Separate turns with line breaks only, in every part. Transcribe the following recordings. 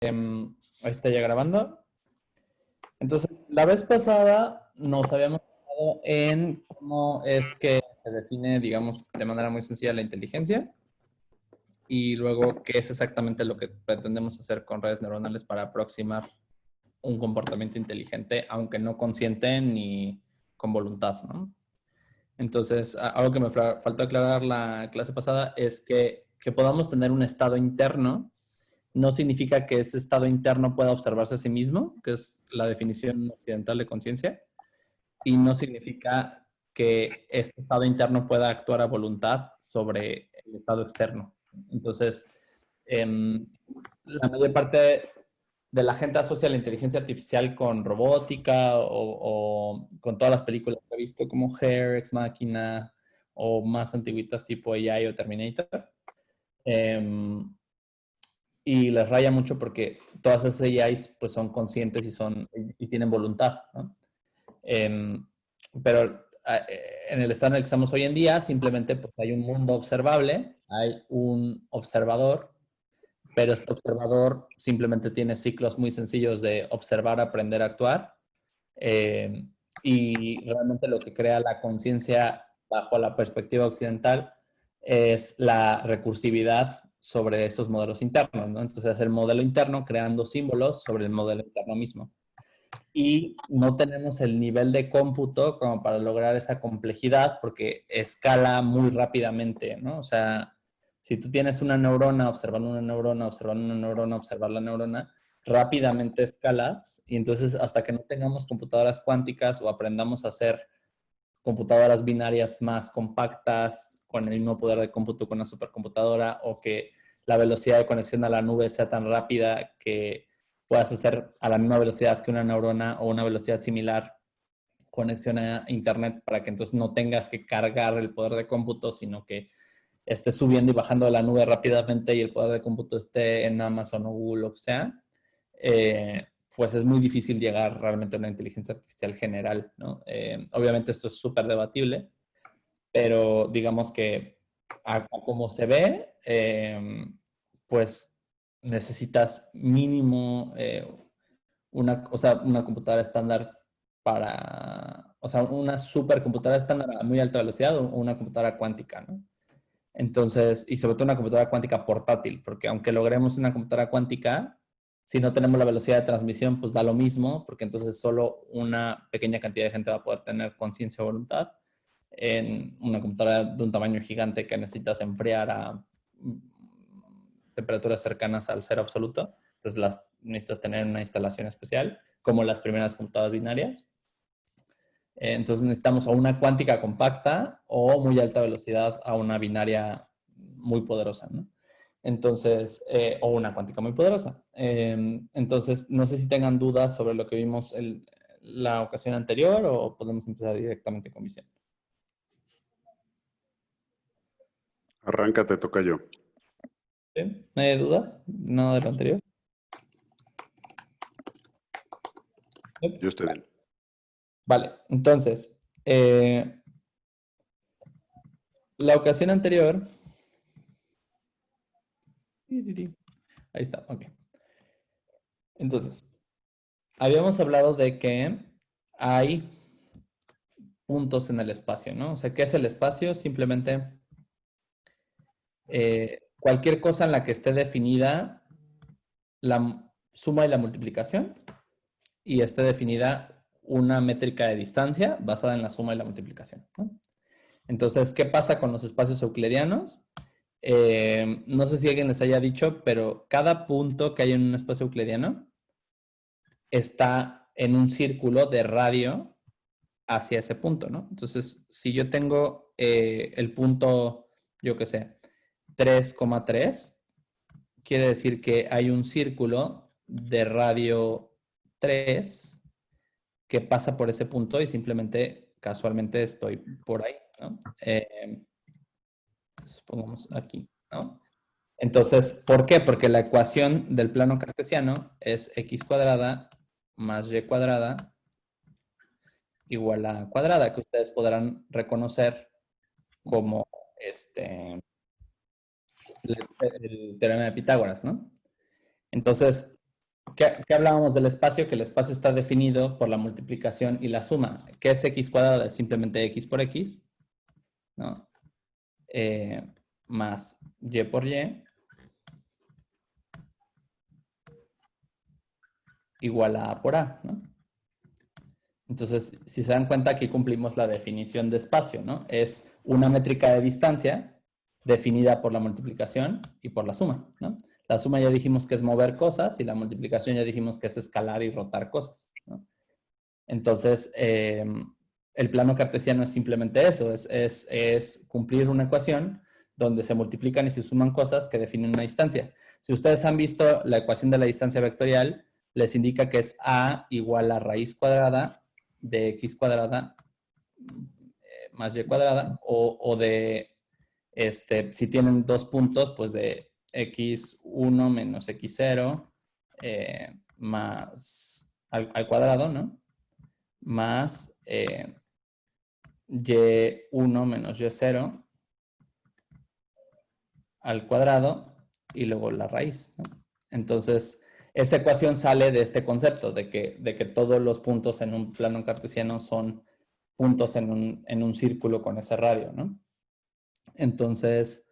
Ahí está ya grabando. Entonces, la vez pasada nos habíamos enfocado en cómo es que se define, digamos, de manera muy sencilla la inteligencia y luego qué es exactamente lo que pretendemos hacer con redes neuronales para aproximar un comportamiento inteligente, aunque no consciente ni con voluntad, ¿no? Entonces, algo que me faltó aclarar la clase pasada es que podamos tener un estado interno no significa que ese estado interno pueda observarse a sí mismo, que es la definición occidental de conciencia, y no significa que este estado interno pueda actuar a voluntad sobre el estado externo. Entonces, la mayor parte de la gente asocia la inteligencia artificial con robótica o con todas las películas que he visto como Hair, Ex Machina o más antiguitas tipo AI o Terminator. Y les raya mucho porque todas esas AIs pues son conscientes y tienen voluntad, ¿no? Pero en el estado en el que estamos hoy en día simplemente pues, hay un mundo observable, hay un observador, pero este observador simplemente tiene ciclos muy sencillos de observar, aprender, actuar, eh, y realmente lo que crea la conciencia bajo la perspectiva occidental es la recursividad sobre esos modelos internos, ¿no? Entonces, el modelo interno creando símbolos sobre el modelo interno mismo. Y no tenemos el nivel de cómputo como para lograr esa complejidad porque escala muy rápidamente, ¿no? O sea, si tú tienes una neurona, observando una neurona, observando una neurona, observar la neurona, rápidamente escalas y entonces hasta que no tengamos computadoras cuánticas o aprendamos a hacer computadoras binarias más compactas con el mismo poder de cómputo que una supercomputadora o que la velocidad de conexión a la nube sea tan rápida que puedas hacer a la misma velocidad que una neurona o una velocidad similar conexión a internet para que entonces no tengas que cargar el poder de cómputo, sino que esté subiendo y bajando de la nube rápidamente y el poder de cómputo esté en Amazon o Google, o sea, pues es muy difícil llegar realmente a una inteligencia artificial general, ¿no? Obviamente esto es súper debatible, pero digamos que a como se ve, pues necesitas mínimo o sea, una computadora estándar o sea, una supercomputadora estándar a muy alta velocidad o una computadora cuántica, ¿no? Entonces, y sobre todo una computadora cuántica portátil, porque aunque logremos una computadora cuántica, si no tenemos la velocidad de transmisión, pues da lo mismo, porque entonces solo una pequeña cantidad de gente va a poder tener conciencia o voluntad en una computadora de un tamaño gigante que necesitas enfriar a temperaturas cercanas al cero absoluto. Entonces necesitas tener una instalación especial, como las primeras computadoras binarias. Entonces necesitamos o una cuántica compacta o muy alta velocidad a una binaria muy poderosa, ¿no? Entonces, o una cuántica muy poderosa. Entonces, no sé si tengan dudas sobre lo que vimos la ocasión anterior o podemos empezar directamente con visión.
Arráncate, toca yo.
¿Sí? ¿No hay dudas? ¿Nada de lo anterior? ¿Sí?
Yo estoy bien.
Vale, entonces, la ocasión anterior... Ahí está, ok. Entonces, habíamos hablado de que hay puntos en el espacio, ¿no? O sea, ¿qué es el espacio? Simplemente cualquier cosa en la que esté definida la suma y la multiplicación y esté definida una métrica de distancia basada en la suma y la multiplicación, ¿no? Entonces, ¿qué pasa con los espacios euclidianos? No sé si alguien les haya dicho, pero cada punto que hay en un espacio euclidiano está en un círculo de radio hacia ese punto, ¿no? Entonces, si yo tengo el punto, yo qué sé, 3,3, quiere decir que hay un círculo de radio 3 que pasa por ese punto y simplemente casualmente estoy por ahí, ¿no? Supongamos aquí, ¿no? Entonces, ¿por qué? Porque la ecuación del plano cartesiano es x cuadrada más y cuadrada igual a cuadrada, que ustedes podrán reconocer como el teorema de Pitágoras, ¿no? Entonces, ¿Qué hablábamos del espacio? Que el espacio está definido por la multiplicación y la suma. ¿Qué es x cuadrado? Es simplemente x por x, ¿no? Más y por y igual a por a, ¿no? Entonces, si se dan cuenta, aquí cumplimos la definición de espacio, ¿no? Es una métrica de distancia definida por la multiplicación y por la suma, ¿no? La suma ya dijimos que es mover cosas y la multiplicación ya dijimos que es escalar y rotar cosas, ¿no? Entonces, el plano cartesiano es simplemente eso, es cumplir una ecuación donde se multiplican y se suman cosas que definen una distancia. Si ustedes han visto la ecuación de la distancia vectorial, les indica que es a igual a raíz cuadrada de x cuadrada más y cuadrada, o de, si tienen dos puntos, pues de x1 menos x0 más al cuadrado, ¿no? Más y1 menos y0 al cuadrado y luego la raíz, ¿no? Entonces, esa ecuación sale de este concepto, de que todos los puntos en un plano cartesiano son puntos en un círculo con ese radio, ¿no? Entonces,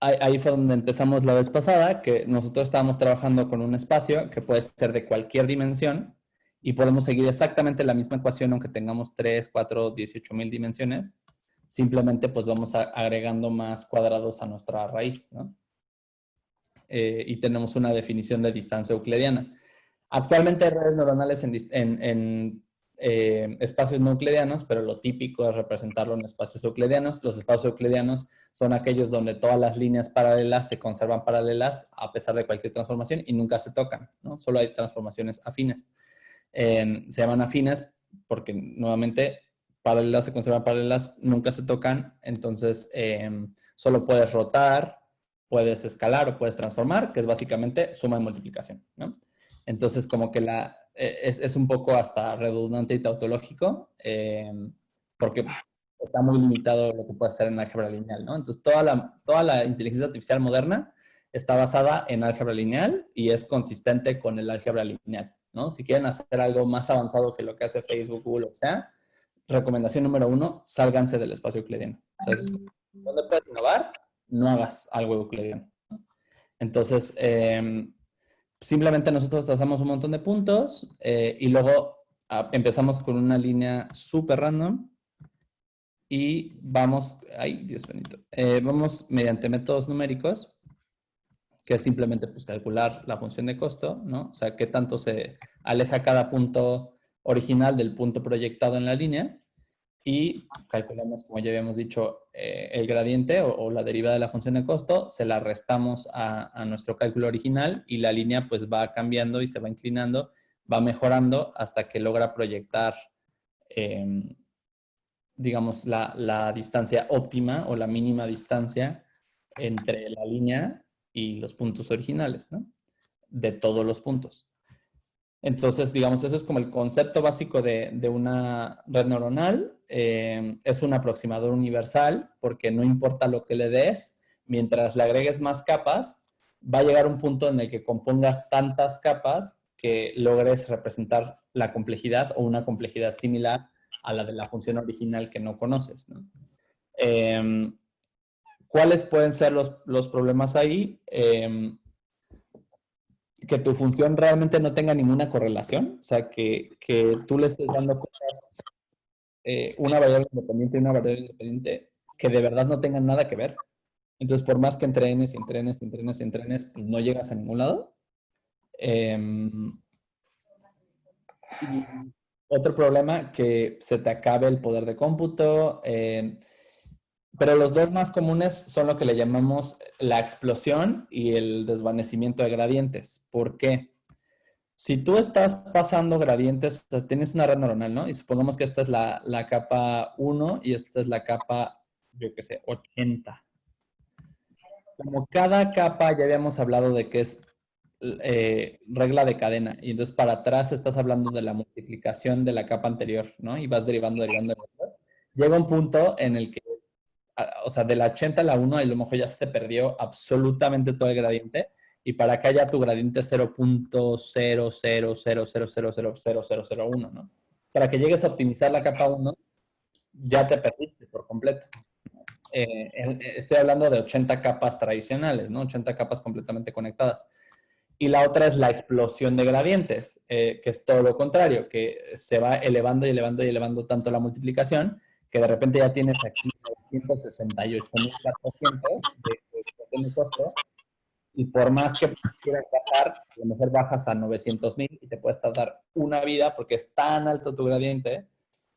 ahí fue donde empezamos la vez pasada, que nosotros estábamos trabajando con un espacio que puede ser de cualquier dimensión y podemos seguir exactamente la misma ecuación aunque tengamos 3, 4, 18,000 dimensiones. Simplemente pues vamos agregando más cuadrados a nuestra raíz, ¿no? Y tenemos una definición de distancia euclidiana. Actualmente hay redes neuronales en espacios no euclidianos, pero lo típico es representarlo en espacios euclidianos. Los espacios euclidianos son aquellos donde todas las líneas paralelas se conservan paralelas a pesar de cualquier transformación y nunca se tocan, ¿no? Solo hay transformaciones afines. Se llaman afines porque nuevamente paralelas se conservan paralelas, nunca se tocan, entonces solo puedes rotar, puedes escalar o puedes transformar, que es básicamente suma y multiplicación, ¿no? Entonces, como que es un poco hasta redundante y tautológico, porque está muy limitado lo que puede hacer en álgebra lineal, ¿no? Entonces, toda la inteligencia artificial moderna está basada en álgebra lineal y es consistente con el álgebra lineal, ¿no? Si quieren hacer algo más avanzado que lo que hace Facebook, Google, o sea, recomendación número 1, sálganse del espacio euclidiano. O sea, ¿dónde puedes innovar? No hagas algo euclidiano. Entonces, simplemente nosotros trazamos un montón de puntos y luego empezamos con una línea súper random y vamos, ay, Dios bendito, vamos mediante métodos numéricos, que es simplemente pues, calcular la función de costo, ¿no? O sea, qué tanto se aleja cada punto original del punto proyectado en la línea y calculamos, como ya habíamos dicho, el gradiente o la derivada de la función de costo, se la restamos a nuestro cálculo original y la línea pues va cambiando y se va inclinando, va mejorando hasta que logra proyectar, digamos, la distancia óptima o la mínima distancia entre la línea y los puntos originales, ¿no? De todos los puntos. Entonces, digamos, eso es como el concepto básico de una red neuronal. Es un aproximador universal porque no importa lo que le des, mientras le agregues más capas, va a llegar un punto en el que compongas tantas capas que logres representar la complejidad o una complejidad similar a la de la función original que no conoces, ¿no? ¿Cuáles pueden ser los problemas ahí? Que tu función realmente no tenga ninguna correlación, o sea, que tú le estés dando cosas, una variable independiente y una variable independiente, que de verdad no tengan nada que ver. Entonces, por más que entrenes y entrenes y entrenes y entrenes, pues no llegas a ningún lado. Y otro problema, que se te acabe el poder de cómputo. Pero los dos más comunes son lo que le llamamos la explosión y el desvanecimiento de gradientes. ¿Por qué? Si tú estás pasando gradientes, o sea, tienes una red neuronal, ¿no? Y supongamos que esta es la capa 1 y esta es la capa, yo qué sé, 80. Como cada capa ya habíamos hablado de que es regla de cadena, y entonces para atrás estás hablando de la multiplicación de la capa anterior, ¿no? Y vas derivando, derivando, derivando. Llega un punto en el que, o sea, de la 80 a la 1, a lo mejor ya se te perdió absolutamente todo el gradiente y para que haya tu gradiente 0.0000000001, ¿no? Para que llegues a optimizar la capa 1, ya te perdiste por completo. Estoy hablando de 80 capas tradicionales, ¿no? 80 capas completamente conectadas. Y la otra es la explosión de gradientes, que es todo lo contrario, que se va elevando y elevando y elevando tanto la multiplicación, que de repente ya tienes aquí 268.400 de explosión de costo, y por más que quieras bajar, a lo mejor bajas a 900,000 y te puedes tardar una vida porque es tan alto tu gradiente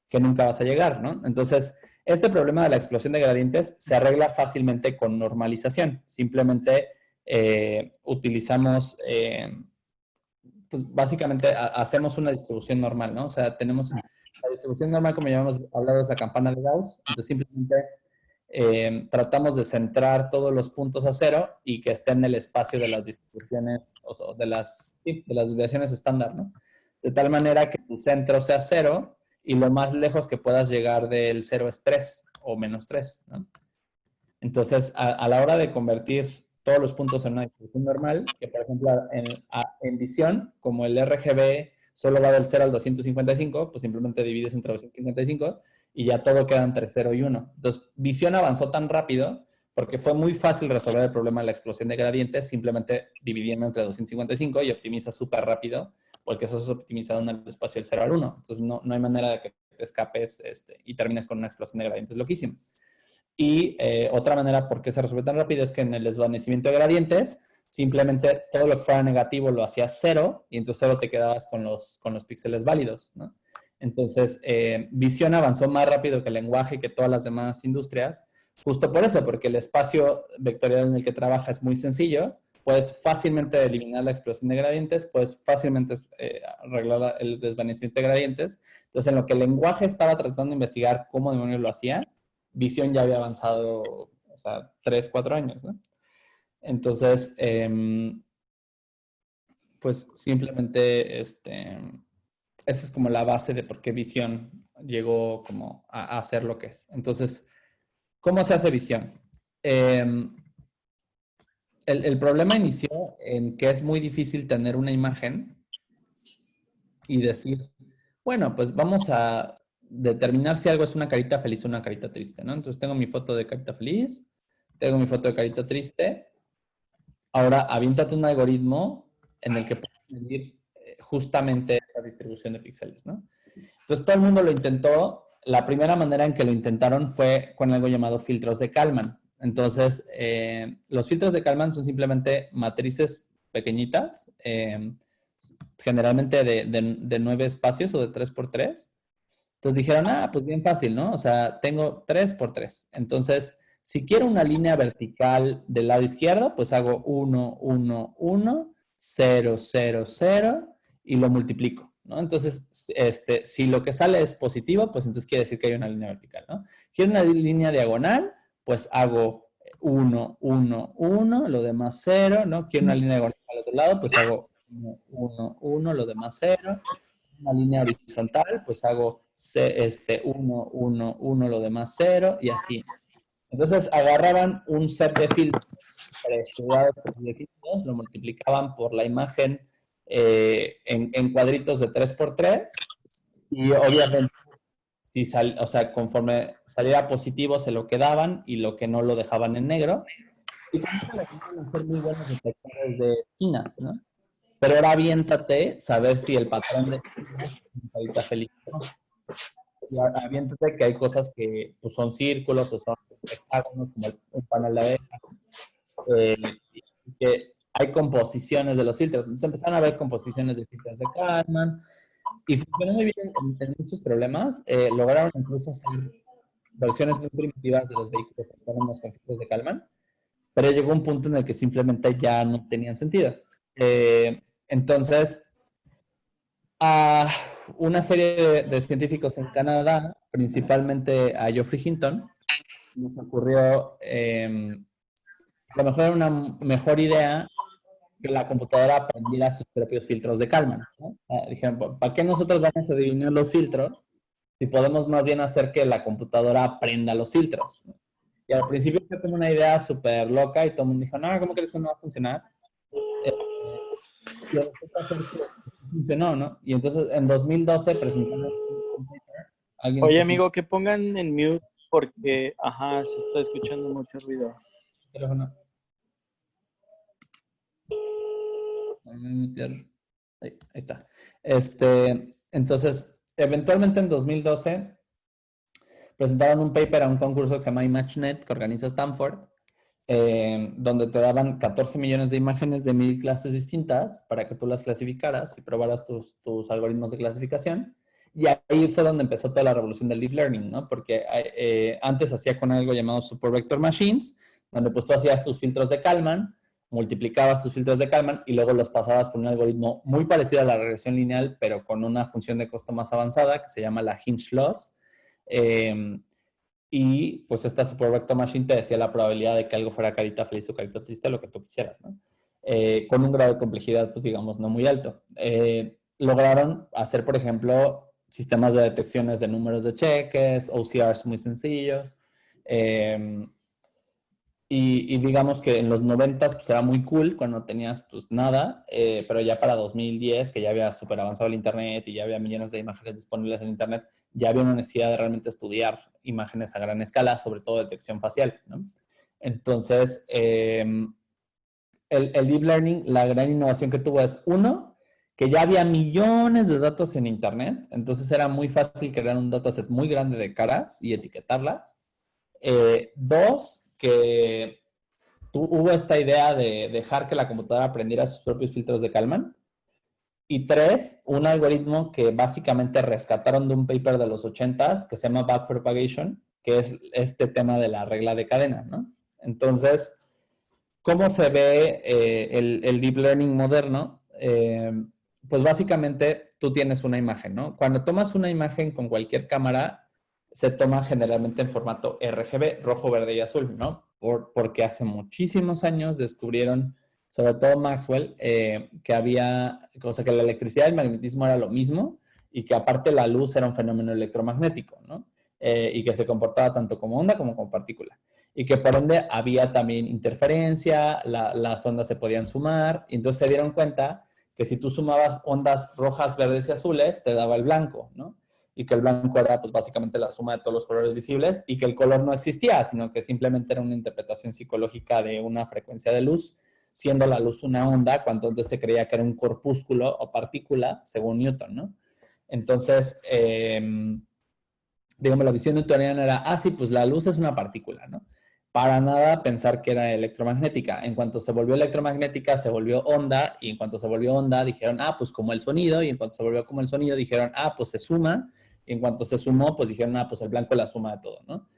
que nunca vas a llegar, ¿no? Entonces, este problema de la explosión de gradientes se arregla fácilmente con normalización. Simplemente utilizamos, pues básicamente hacemos una distribución normal, ¿no? O sea, tenemos la distribución normal, como llamamos, hablamos de la campana de Gauss. Entonces, simplemente tratamos de centrar todos los puntos a cero y que estén en el espacio de las distribuciones, o de las desviaciones estándar, ¿no? De tal manera que tu centro sea cero y lo más lejos que puedas llegar del cero es 3 o menos 3, ¿no? Entonces, a la hora de convertir todos los puntos en una distribución normal, que por ejemplo en visión, como el RGB solo va del 0 al 255, pues simplemente divides entre 255 y ya todo queda entre 0 y 1. Entonces, visión avanzó tan rápido porque fue muy fácil resolver el problema de la explosión de gradientes simplemente dividiendo entre 255 y optimiza súper rápido porque eso es optimizado en el espacio del 0 al 1. Entonces, no hay manera de que te escapes y termines con una explosión de gradientes loquísima. Y otra manera por qué se resuelve tan rápido es que en el desvanecimiento de gradientes, simplemente todo lo que fuera negativo lo hacías cero y entonces solo te quedabas con los píxeles válidos, ¿no? Entonces, visión avanzó más rápido que el lenguaje y que todas las demás industrias, justo por eso, porque el espacio vectorial en el que trabaja es muy sencillo, puedes fácilmente eliminar la explosión de gradientes, puedes fácilmente arreglar el desvanecimiento de gradientes. Entonces, en lo que el lenguaje estaba tratando de investigar cómo demonios lo hacía, visión ya había avanzado, o sea, 3, 4 años, ¿no? Entonces, pues simplemente, esa es como la base de por qué visión llegó como a ser lo que es. Entonces, ¿cómo se hace visión? El problema inició en que es muy difícil tener una imagen y decir, bueno, pues vamos a determinar si algo es una carita feliz o una carita triste, ¿no? Entonces tengo mi foto de carita feliz, tengo mi foto de carita triste. Ahora, aviéntate un algoritmo en el que puedes medir justamente esa distribución de píxeles, ¿no? Entonces todo el mundo lo intentó. La primera manera en que lo intentaron fue con algo llamado filtros de Kalman. Entonces, los filtros de Kalman son simplemente matrices pequeñitas, generalmente de 9 espacios o de 3 por 3. Entonces dijeron, pues bien fácil, ¿no? O sea, tengo 3 por 3. Entonces, si quiero una línea vertical del lado izquierdo, pues hago 1, 1, 1, 0, 0, 0 y lo multiplico, ¿no? Entonces, si lo que sale es positivo, pues entonces quiere decir que hay una línea vertical, ¿no? Quiero una línea diagonal, pues hago 1, 1, 1, lo demás 0, ¿no? Quiero una línea diagonal al otro lado, pues hago 1, 1, 1, lo demás 0. Una línea horizontal, pues hago 1, 1, 1, lo demás 0 y así. Entonces agarraban un set de filtros preestudiados, lo multiplicaban por la imagen en cuadritos de 3 por 3 y obviamente si o sea, conforme saliera positivo se lo quedaban y lo que no lo dejaban en negro. Y con eso les iban a ser muy buenos detectores de esquinas, ¿no? Pero ahora aviéntate saber si el patrón de esquinas es una carita feliz o no. Y aviéntate que hay cosas que pues, son círculos o son hexágonos, como un panel de abeja, eh, y que hay composiciones de los filtros. Entonces empezaron a ver composiciones de filtros de Kalman y funcionó muy bien en muchos problemas. Lograron incluso hacer versiones muy primitivas de los vehículos autónomos con filtros de Kalman, pero llegó un punto en el que simplemente ya no tenían sentido. Entonces, a una serie de científicos en Canadá, principalmente a Geoffrey Hinton, nos ocurrió, a lo mejor era una mejor idea que la computadora aprendiera sus propios filtros de Kalman, ¿no? Dijeron, ¿para qué nosotros vamos a adivinar los filtros si podemos más bien hacer que la computadora aprenda los filtros? Y al principio fue como una idea súper loca y todo el mundo dijo, no, ¿cómo crees que no va a funcionar? y resulta ser que funcionó, ¿no? Y entonces en 2012 presentaron un paper. ¿Alguien
Oye,
está
amigo, que pongan en mute porque, ajá, se está escuchando mucho ruido.
teléfono? Ahí está. Entonces, eventualmente en 2012 presentaron un paper a un concurso que se llama ImageNet que organiza Stanford, donde te daban 14 millones de imágenes de 1000 clases distintas para que tú las clasificaras y probaras tus algoritmos de clasificación. Y ahí fue donde empezó toda la revolución del deep learning, ¿no? Porque antes hacía con algo llamado Super Vector Machines, donde pues tú hacías tus filtros de Kalman, multiplicabas tus filtros de Kalman y luego los pasabas por un algoritmo muy parecido a la regresión lineal, pero con una función de costo más avanzada que se llama la Hinge Loss. Y pues esta Super Vector Machine te decía la probabilidad de que algo fuera carita feliz o carita triste, lo que tú quisieras, ¿no? Con un grado de complejidad, pues digamos, no muy alto. Lograron hacer, por ejemplo, sistemas de detecciones de números de cheques, OCRs muy sencillos. Y digamos que en los 90 pues era muy cool cuando tenías pues nada, pero ya para 2010, que ya había súper avanzado el internet y ya había millones de imágenes disponibles en internet, ya había una necesidad de realmente estudiar imágenes a gran escala, sobre todo detección facial, ¿no? Entonces, el deep learning, la gran innovación que tuvo es, uno, que ya había millones de datos en internet, entonces era muy fácil crear un dataset muy grande de caras y etiquetarlas. Dos, que hubo esta idea de dejar que la computadora aprendiera sus propios filtros de Kalman. Y tres, un algoritmo que básicamente rescataron de un paper de los 80s que se llama backpropagation, que es este tema de la regla de cadena, ¿no? Entonces, ¿cómo se ve el deep learning moderno? Pues básicamente tú tienes una imagen, ¿no? Cuando tomas una imagen con cualquier cámara, se toma generalmente en formato RGB, rojo, verde y azul, ¿no? Porque hace muchísimos años descubrieron, sobre todo Maxwell, que había, o sea, que la electricidad y el magnetismo era lo mismo y que aparte la luz era un fenómeno electromagnético, ¿no? Y que se comportaba tanto como onda como como partícula y que por ende había también interferencia, las ondas se podían sumar, y entonces se dieron cuenta que si tú sumabas ondas rojas, verdes y azules, te daba el blanco, ¿no? Y que el blanco era pues básicamente la suma de todos los colores visibles y que el color no existía, sino que simplemente era una interpretación psicológica de una frecuencia de luz, siendo la luz una onda, cuando antes se creía que era un corpúsculo o partícula, según Newton, ¿no? Entonces, digamos, la visión newtoniana era, ah, sí, pues la luz es una partícula, ¿no? Para nada pensar que era electromagnética. En cuanto se volvió electromagnética, se volvió onda, y en cuanto se volvió onda, dijeron, ah, pues como el sonido, y en cuanto se volvió como el sonido, dijeron, ah, pues se suma, y en cuanto se sumó, pues dijeron, ah, pues el blanco es la suma de todo, ¿no?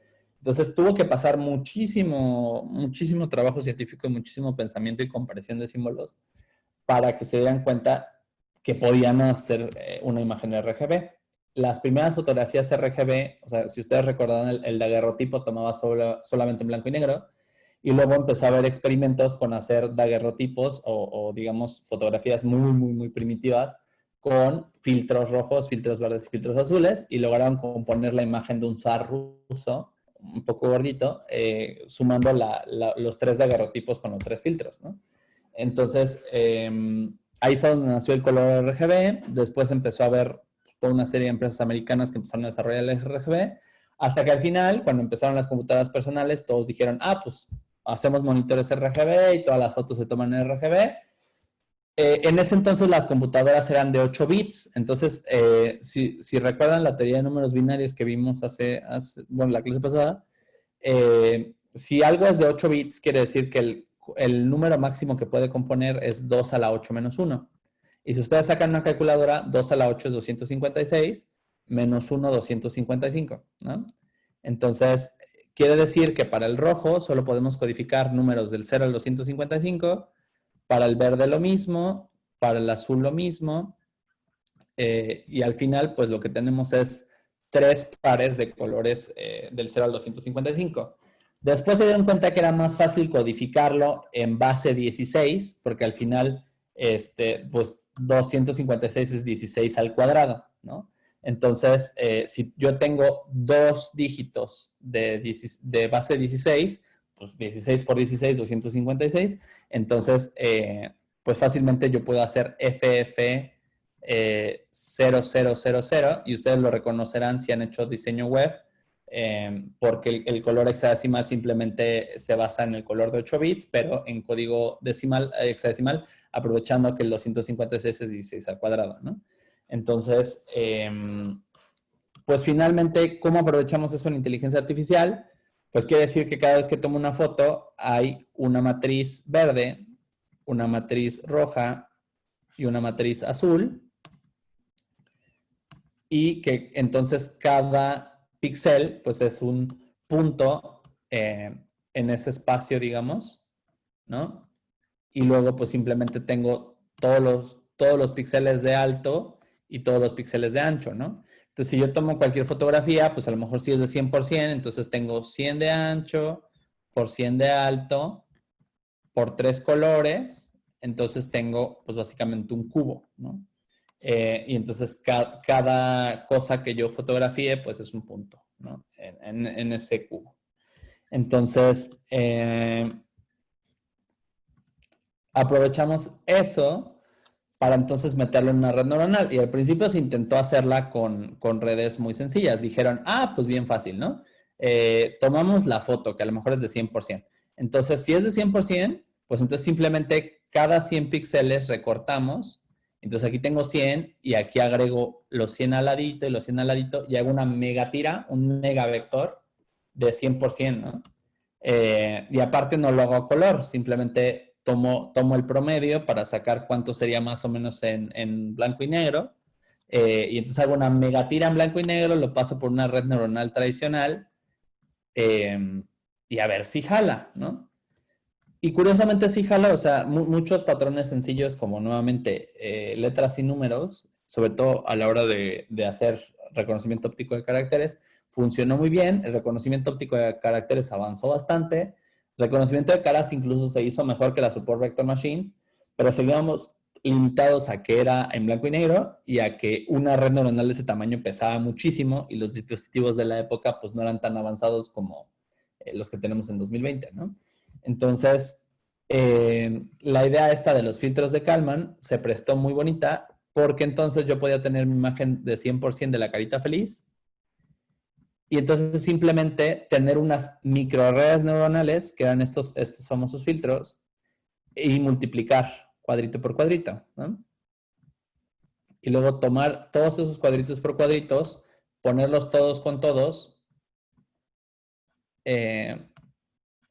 Entonces tuvo que pasar muchísimo, muchísimo trabajo científico y muchísimo pensamiento y comparación de símbolos para que se dieran cuenta que podían hacer una imagen RGB. Las primeras fotografías RGB, o sea, si ustedes recordan, el daguerrotipo tomaba solamente en blanco y negro, y luego empezó a haber experimentos con hacer daguerrotipos o digamos, fotografías muy, muy, muy primitivas con filtros rojos, filtros verdes y filtros azules, y lograron componer la imagen de un zar ruso, un poco gordito, sumando los tres daguerrotipos con los tres filtros, ¿no? Entonces, ahí fue donde nació el color RGB. Después empezó a haber toda una serie de empresas americanas que empezaron a desarrollar el RGB. Hasta que al final, cuando empezaron las computadoras personales, todos dijeron, ah, pues hacemos monitores RGB y todas las fotos se toman en RGB. En ese entonces las computadoras eran de 8 bits. Entonces, si recuerdan la teoría de números binarios que vimos bueno, la clase pasada, si algo es de 8 bits, quiere decir que el número máximo que puede componer es 2 a la 8 menos 1. Y si ustedes sacan una calculadora, 2 a la 8 es 256, menos 1, 255, ¿no? Entonces, quiere decir que para el rojo solo podemos codificar números del 0 al 255, para el verde lo mismo, para el azul lo mismo, y al final, pues lo que tenemos es 3 pares de colores del 0 al 255. Después se dieron cuenta que era más fácil codificarlo en base 16, porque al final, pues 256 es 16 al cuadrado, ¿no? Entonces, si yo tengo dos dígitos de base 16, pues 16 por 16, 256, entonces, pues fácilmente yo puedo hacer FF 0000 y ustedes lo reconocerán si han hecho diseño web, porque el color hexadecimal simplemente se basa en el color de 8 bits, pero en código decimal, hexadecimal, aprovechando que el 256 es 16 al cuadrado, ¿no? Entonces, pues finalmente, ¿cómo aprovechamos eso en inteligencia artificial? Pues quiere decir que cada vez que tomo una foto hay una matriz verde, una matriz roja y una matriz azul, y que entonces cada píxel pues es un punto en ese espacio, digamos, ¿no? Y luego pues simplemente tengo todos los píxeles de alto y todos los píxeles de ancho, ¿no? Entonces, si yo tomo cualquier fotografía, pues a lo mejor si es de 100%, entonces tengo 100 de ancho por 100 de alto por 3 colores, entonces tengo pues básicamente un cubo, ¿no? Y entonces cada cosa que yo fotografíe pues es un punto, ¿no? En ese cubo. Entonces, aprovechamos eso para entonces meterlo en una red neuronal. Y al principio se intentó hacerla con redes muy sencillas. Dijeron, pues bien fácil, ¿no? Tomamos la foto, que a lo mejor es de 100%. Entonces, si es de 100%, pues entonces simplemente cada 100 píxeles recortamos. Entonces aquí tengo 100 y aquí agrego los 100 al ladito y los 100 al ladito y hago una megatira, un megavector de 100%, ¿no? Y aparte no lo hago a color, simplemente tomo el promedio para sacar cuánto sería más o menos en blanco y negro. Y entonces hago una megatira en blanco y negro, lo paso por una red neuronal tradicional y a ver si jala, ¿no? Y curiosamente sí jala, o sea, muchos patrones sencillos como nuevamente letras y números, sobre todo a la hora de hacer reconocimiento óptico de caracteres, funcionó muy bien. El reconocimiento óptico de caracteres avanzó bastante. El reconocimiento de caras incluso se hizo mejor que la Support Vector Machines, pero seguíamos limitados a que era en blanco y negro y a que una red neuronal de ese tamaño pesaba muchísimo y los dispositivos de la época pues no eran tan avanzados como los que tenemos en 2020, ¿no? Entonces, la idea esta de los filtros de Kalman se prestó muy bonita porque entonces yo podía tener mi imagen de 100% de la carita feliz y entonces simplemente tener unas microredes neuronales, que eran estos famosos filtros, y multiplicar cuadrito por cuadrito, ¿no? Y luego tomar todos esos cuadritos por cuadritos, ponerlos todos con todos,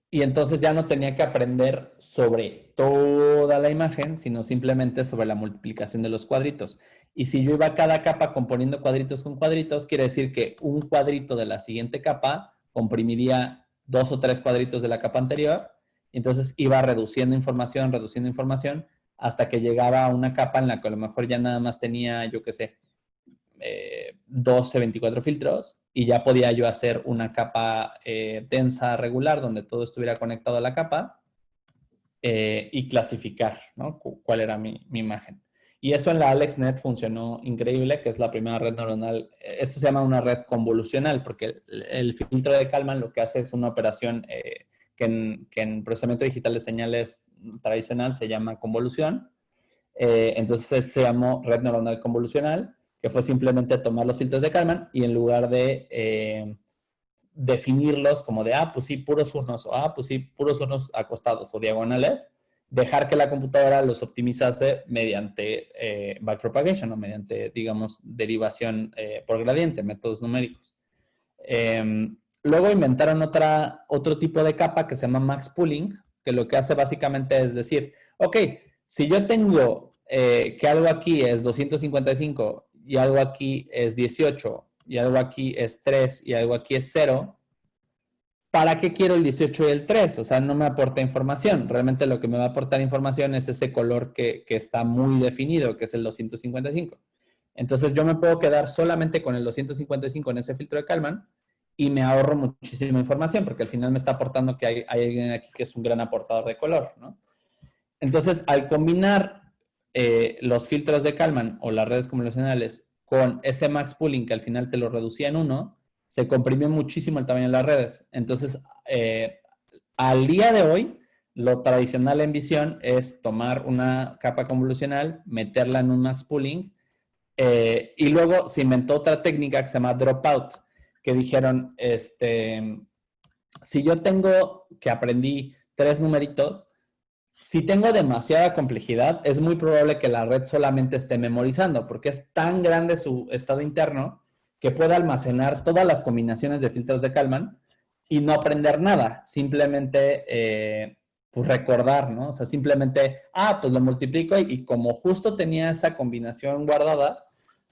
y entonces ya no tenía que aprender sobre toda la imagen, sino simplemente sobre la multiplicación de los cuadritos. Y si yo iba a cada capa componiendo cuadritos con cuadritos, quiere decir que un cuadrito de la siguiente capa comprimiría 2 o 3 cuadritos de la capa anterior. Y entonces iba reduciendo información, hasta que llegaba a una capa en la que a lo mejor ya nada más tenía, yo qué sé, 12, 24 filtros y ya podía yo hacer una capa densa regular donde todo estuviera conectado a la capa y clasificar, ¿no? Cuál era mi imagen. Y eso en la AlexNet funcionó increíble, que es la primera red neuronal. Esto se llama una red convolucional porque el filtro de Kalman lo que hace es una operación que en procesamiento digital de señales tradicional se llama convolución. Entonces se llamó red neuronal convolucional, que fue simplemente tomar los filtros de Kalman y en lugar de definirlos como de, pues sí, puros unos, o pues sí, puros unos acostados o diagonales, dejar que la computadora los optimizase mediante backpropagation o mediante, digamos, derivación por gradiente, métodos numéricos. Luego inventaron otro tipo de capa que se llama max pooling, que lo que hace básicamente es decir, ok, si yo tengo que algo aquí es 255 y algo aquí es 18 y algo aquí es 3 y algo aquí es 0, ¿para qué quiero el 18 y el 3? O sea, no me aporta información. Realmente lo que me va a aportar información es ese color que está muy definido, que es el 255. Entonces yo me puedo quedar solamente con el 255 en ese filtro de Kalman y me ahorro muchísima información porque al final me está aportando que hay alguien aquí que es un gran aportador de color, ¿no? Entonces, al combinar los filtros de Kalman o las redes convolucionales con ese max pooling que al final te lo reducía en 1, se comprimió muchísimo el tamaño de las redes. Entonces, al día de hoy, lo tradicional en visión es tomar una capa convolucional, meterla en un max pooling, y luego se inventó otra técnica que se llama dropout, que dijeron, si yo tengo que aprendí 3 numeritos, si tengo demasiada complejidad, es muy probable que la red solamente esté memorizando, porque es tan grande su estado interno que puede almacenar todas las combinaciones de filtros de Kalman y no aprender nada, simplemente pues recordar, ¿no? O sea, simplemente, pues lo multiplico y como justo tenía esa combinación guardada,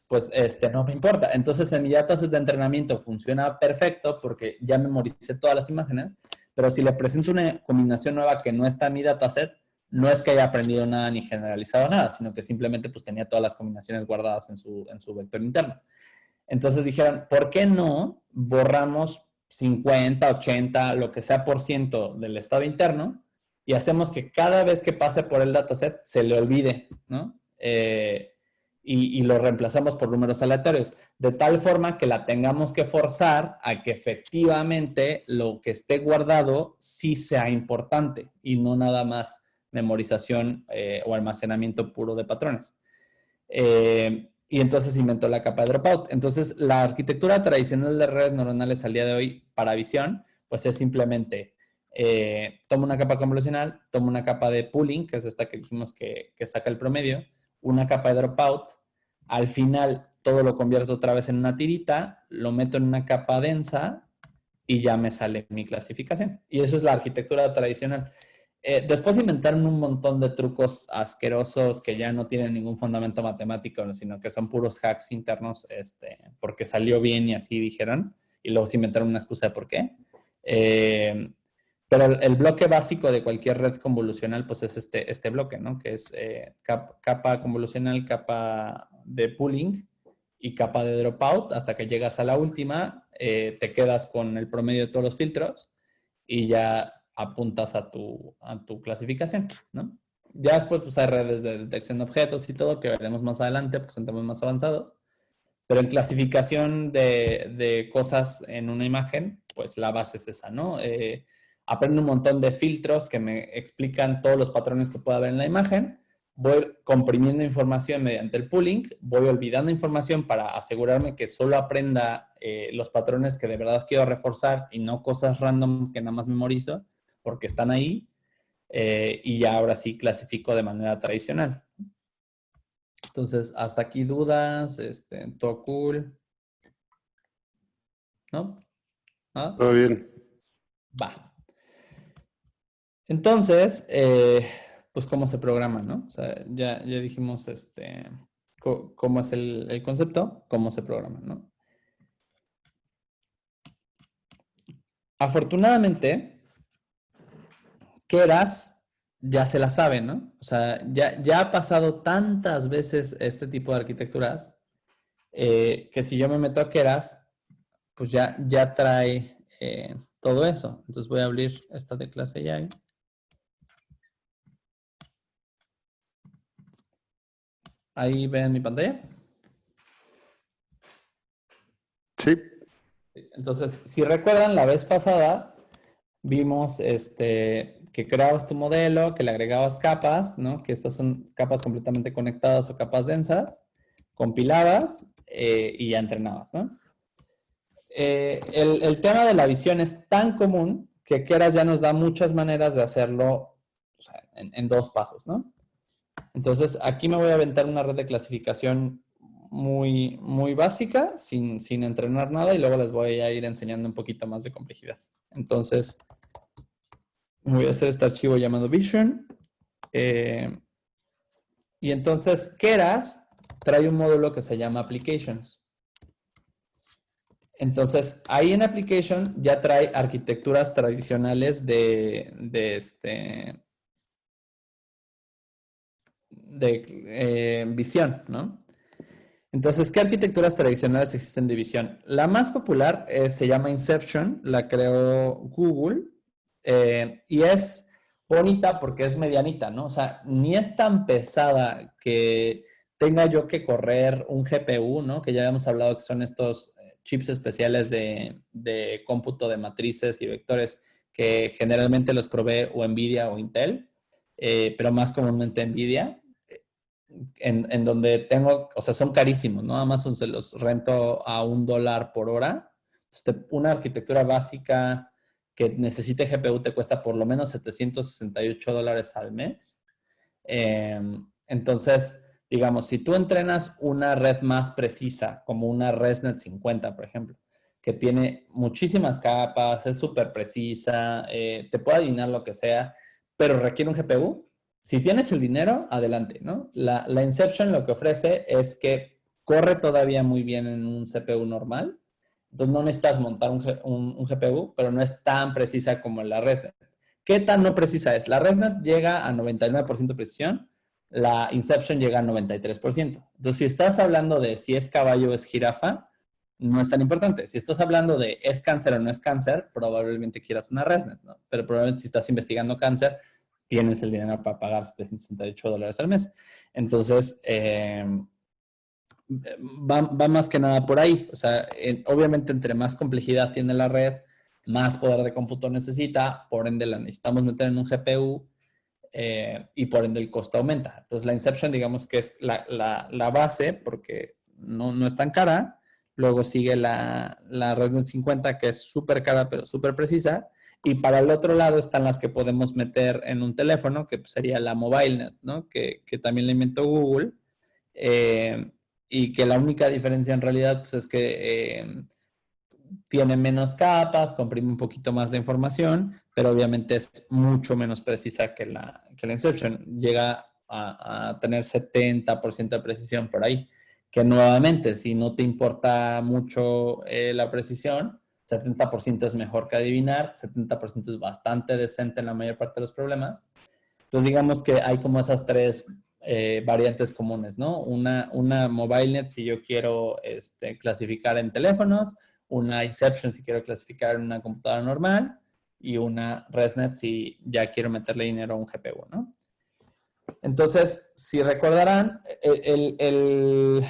pues no me importa. Entonces en mi dataset de entrenamiento funciona perfecto porque ya memoricé todas las imágenes, pero si le presento una combinación nueva que no está en mi dataset, no es que haya aprendido nada ni generalizado nada, sino que simplemente pues tenía todas las combinaciones guardadas en su vector interno. Entonces dijeron, ¿por qué no borramos 50, 80, lo que sea por ciento del estado interno y hacemos que cada vez que pase por el dataset se le olvide, ¿no? Y lo reemplazamos por números aleatorios, de tal forma que la tengamos que forzar a que efectivamente lo que esté guardado sí sea importante y no nada más memorización o almacenamiento puro de patrones. Y entonces inventó la capa de dropout. Entonces, la arquitectura tradicional de redes neuronales al día de hoy para visión, pues es simplemente tomo una capa convolucional, tomo una capa de pooling, que es esta que dijimos que saca el promedio, una capa de dropout, al final todo lo convierto otra vez en una tirita, lo meto en una capa densa y ya me sale mi clasificación. Y eso es la arquitectura tradicional. Después inventaron un montón de trucos asquerosos que ya no tienen ningún fundamento matemático, sino que son puros hacks internos, porque salió bien y así dijeron, y luego se inventaron una excusa de por qué. Pero el bloque básico de cualquier red convolucional, pues es este bloque, ¿no? Que es capa convolucional, capa de pooling y capa de dropout, hasta que llegas a la última, te quedas con el promedio de todos los filtros y ya apuntas a tu clasificación, ¿no? Ya después pues hay redes de detección de objetos y todo que veremos más adelante porque son temas más avanzados. Pero en clasificación de cosas en una imagen, pues la base es esa, ¿no? Aprendo un montón de filtros que me explican todos los patrones que pueda haber en la imagen. Voy comprimiendo información mediante el pooling. Voy olvidando información para asegurarme que solo aprenda los patrones que de verdad quiero reforzar y no cosas random que nada más memorizo porque están ahí. Y ya ahora sí clasifico de manera tradicional. Entonces, hasta aquí dudas, todo cool, ¿no? ¿Ah?
Todo bien.
Va. Entonces, pues cómo se programa, ¿no? O sea, ya dijimos cómo es el concepto, cómo se programa, ¿no? Afortunadamente, Keras ya se la sabe, ¿no? O sea, ya ha pasado tantas veces este tipo de arquitecturas que si yo me meto a Keras, pues ya trae todo eso. Entonces voy a abrir esta de clase ya. Ahí ven mi pantalla.
Sí.
Entonces, si recuerdan, la vez pasada vimos que creabas tu modelo, que le agregabas capas, ¿no? Que estas son capas completamente conectadas o capas densas, compilabas y ya entrenabas, ¿no? El tema de la visión es tan común que Keras ya nos da muchas maneras de hacerlo, o sea, en 2 pasos, ¿no? Entonces, aquí me voy a aventar una red de clasificación muy, muy básica, sin entrenar nada, y luego les voy a ir enseñando un poquito más de complejidad. Entonces, voy a hacer este archivo llamado Vision. Y entonces, Keras trae un módulo que se llama Applications. Entonces, ahí en Application ya trae arquitecturas tradicionales de visión, ¿no? Entonces, ¿qué arquitecturas tradicionales existen de visión? La más popular se llama Inception, la creó Google, y es bonita porque es medianita, ¿no? O sea, ni es tan pesada que tenga yo que correr un GPU, ¿no? Que ya habíamos hablado que son estos chips especiales de cómputo de matrices y vectores que generalmente los provee o Nvidia o Intel, pero más comúnmente Nvidia, en donde tengo, o sea, son carísimos, ¿no? Amazon se los rento a $1 por hora. Entonces, una arquitectura básica que necesite GPU te cuesta por lo menos $768 al mes. Entonces, digamos, si tú entrenas una red más precisa, como una ResNet 50, por ejemplo, que tiene muchísimas capas, es súper precisa, te puede adivinar lo que sea, pero requiere un GPU. Si tienes el dinero, adelante, ¿no? La Inception lo que ofrece es que corre todavía muy bien en un CPU normal. Entonces no necesitas montar un GPU, pero no es tan precisa como la ResNet. ¿Qué tan no precisa es? La ResNet llega a 99% de precisión, la Inception llega a 93%. Entonces, si estás hablando de si es caballo o es jirafa, no es tan importante. Si estás hablando de es cáncer o no es cáncer, probablemente quieras una ResNet, ¿no? Pero probablemente si estás investigando cáncer, tienes el dinero para pagar $768 al mes. Entonces, va más que nada por ahí. O sea, obviamente entre más complejidad tiene la red, más poder de cómputo necesita, por ende la necesitamos meter en un GPU y por ende el costo aumenta. Entonces la Inception digamos que es la base porque no es tan cara. Luego sigue la ResNet 50 que es súper cara pero súper precisa. Y para el otro lado están las que podemos meter en un teléfono, que pues, sería la MobileNet, ¿no? Que también la inventó Google. Y que la única diferencia en realidad pues, es que tiene menos capas, comprime un poquito más la información, pero obviamente es mucho menos precisa que la Inception. Llega a tener 70% de precisión por ahí. Que nuevamente, si no te importa mucho la precisión, 70% es mejor que adivinar, 70% es bastante decente en la mayor parte de los problemas. Entonces, digamos que hay como esas tres variantes comunes, ¿no? Una MobileNet si yo quiero clasificar en teléfonos, una Inception si quiero clasificar en una computadora normal y una ResNet si ya quiero meterle dinero a un GPU, ¿no? Entonces, si recordarán, el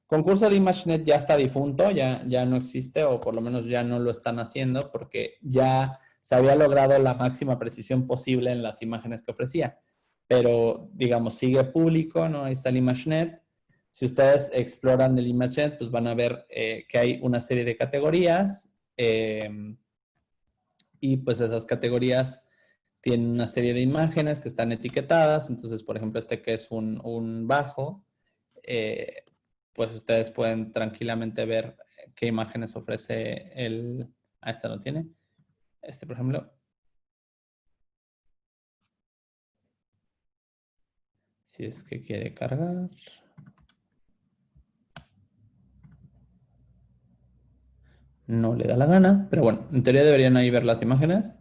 concurso de ImageNet ya está difunto, ya no existe o por lo menos ya no lo están haciendo porque ya se había logrado la máxima precisión posible en las imágenes que ofrecía. Pero, digamos, sigue público, ¿no? Ahí está el ImageNet. Si ustedes exploran el ImageNet, pues van a ver que hay una serie de categorías y pues esas categorías tienen una serie de imágenes que están etiquetadas. Entonces, por ejemplo, este que es un bajo, pues ustedes pueden tranquilamente ver qué imágenes ofrece el... Ah, este no tiene. Este, por ejemplo. Si es que quiere cargar. No le da la gana, pero bueno, en teoría deberían ahí ver las imágenes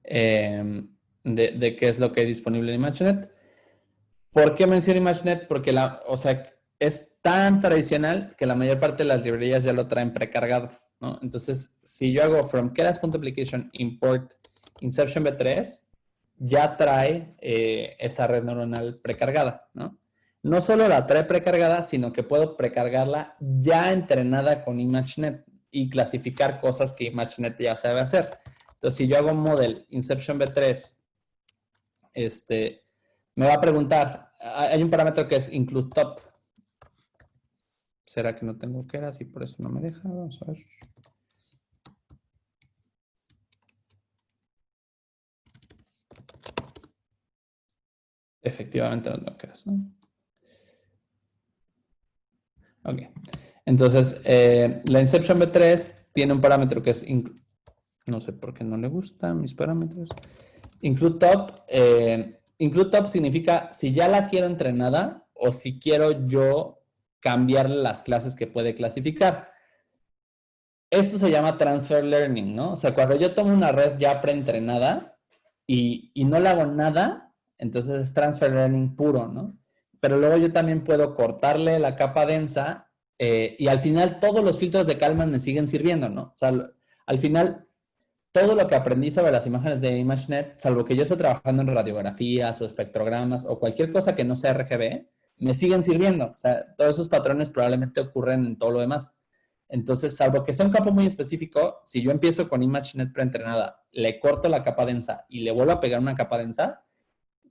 de qué es lo que hay disponible en ImageNet. ¿Por qué menciono ImageNet? Porque o sea, es tan tradicional que la mayor parte de las librerías ya lo traen precargado, ¿no? Entonces, si yo hago from keras.application import Inception v3, ya trae esa red neuronal precargada, ¿no? No solo la trae precargada, sino que puedo precargarla ya entrenada con ImageNet y clasificar cosas que ImageNet ya sabe hacer. Entonces, si yo hago un model Inception v3, me va a preguntar, hay un parámetro que es include top. ¿Será que no tengo keras y por eso no me deja? Vamos a ver. Efectivamente no tengo keras, ¿no? Ok. Entonces, la Inception v3 tiene un parámetro que es, no sé por qué no le gustan mis parámetros. Include top. Include top significa si ya la quiero entrenada o si quiero yo cambiarle las clases que puede clasificar. Esto se llama transfer learning, ¿no? O sea, cuando yo tomo una red ya preentrenada y no le hago nada, entonces es transfer learning puro, ¿no? Pero luego yo también puedo cortarle la capa densa y al final todos los filtros de Kalman me siguen sirviendo, ¿no? O sea, al final todo lo que aprendí sobre las imágenes de ImageNet, salvo que yo esté trabajando en radiografías o espectrogramas o cualquier cosa que no sea RGB, me siguen sirviendo. O sea, todos esos patrones probablemente ocurren en todo lo demás. Entonces, salvo que sea un campo muy específico, si yo empiezo con ImageNet preentrenada, le corto la capa densa y le vuelvo a pegar una capa densa,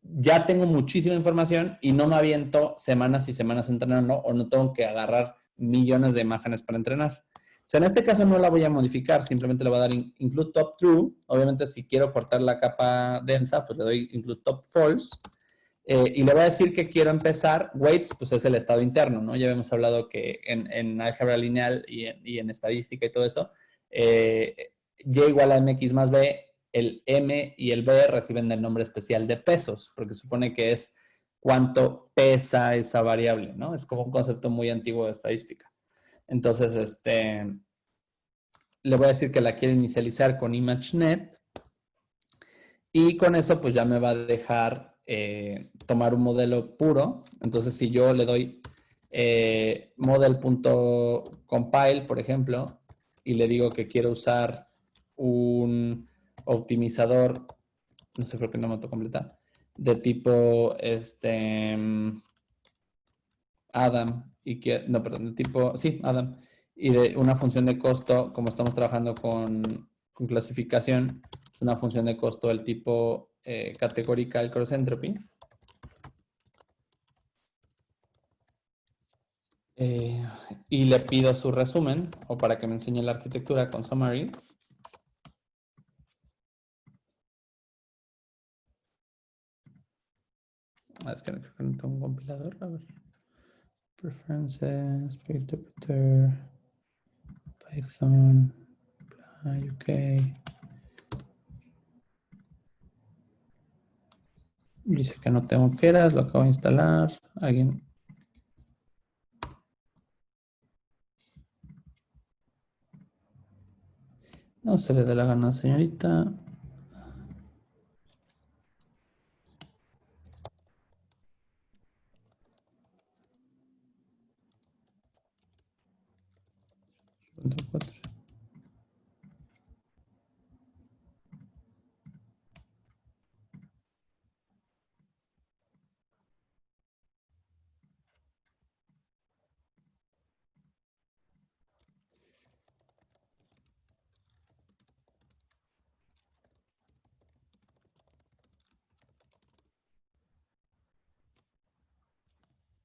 ya tengo muchísima información y no me aviento semanas y semanas entrenando o no tengo que agarrar millones de imágenes para entrenar. O sea, en este caso no la voy a modificar, simplemente le voy a dar include top true. Obviamente, si quiero cortar la capa densa, pues le doy include top false. Y le voy a decir que quiero empezar, weights, pues es el estado interno, ¿no? Ya habíamos hablado que en álgebra lineal y en estadística y todo eso, y igual a mx más b, el m y el b reciben el nombre especial de pesos, porque supone que es cuánto pesa esa variable, ¿no? Es como un concepto muy antiguo de estadística. Entonces, le voy a decir que la quiero inicializar con ImageNet y con eso pues ya me va a dejar tomar un modelo puro. Entonces si yo le doy model.compile, por ejemplo, y le digo que quiero usar un optimizador, no sé por qué no me autocompleta, de tipo Adam, y que, no, perdón, de tipo, sí, Adam, y de una función de costo, como estamos trabajando con clasificación, una función de costo del tipo categorical cross entropy. Y le pido su resumen, o para que me enseñe la arquitectura con summary. Es que creo que no tengo un compilador, a ver. Preferences, interpreter, Python, UK. Dice que no tengo Keras, lo acabo de instalar. Alguien. No se le dé la gana, señorita.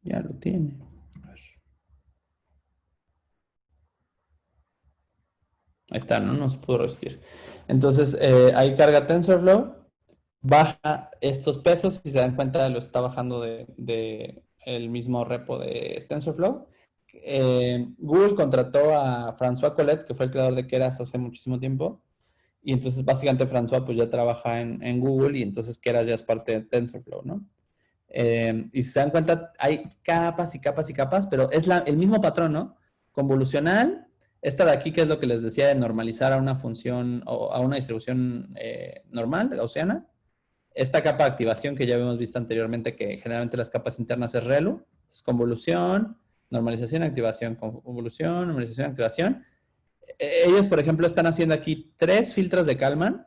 Ya lo tiene. A ver. Ahí está, ¿no? No se pudo resistir. Entonces, ahí carga TensorFlow, baja estos pesos, si se dan cuenta, lo está bajando de el mismo repo de TensorFlow. Google contrató a François Collet, que fue el creador de Keras hace muchísimo tiempo, y entonces básicamente François pues ya trabaja en Google y entonces Keras ya es parte de TensorFlow, ¿no? Y si se dan cuenta, hay capas y capas y capas, pero es el mismo patrón, ¿no? Convolucional, esta de aquí que es lo que les decía de normalizar a una función o a una distribución normal, gaussiana. Esta capa de activación que ya habíamos visto anteriormente, que generalmente las capas internas es ReLU, es convolución, normalización, activación, convolución, normalización, activación. Ellos, por ejemplo, están haciendo aquí 3 filtros de Kalman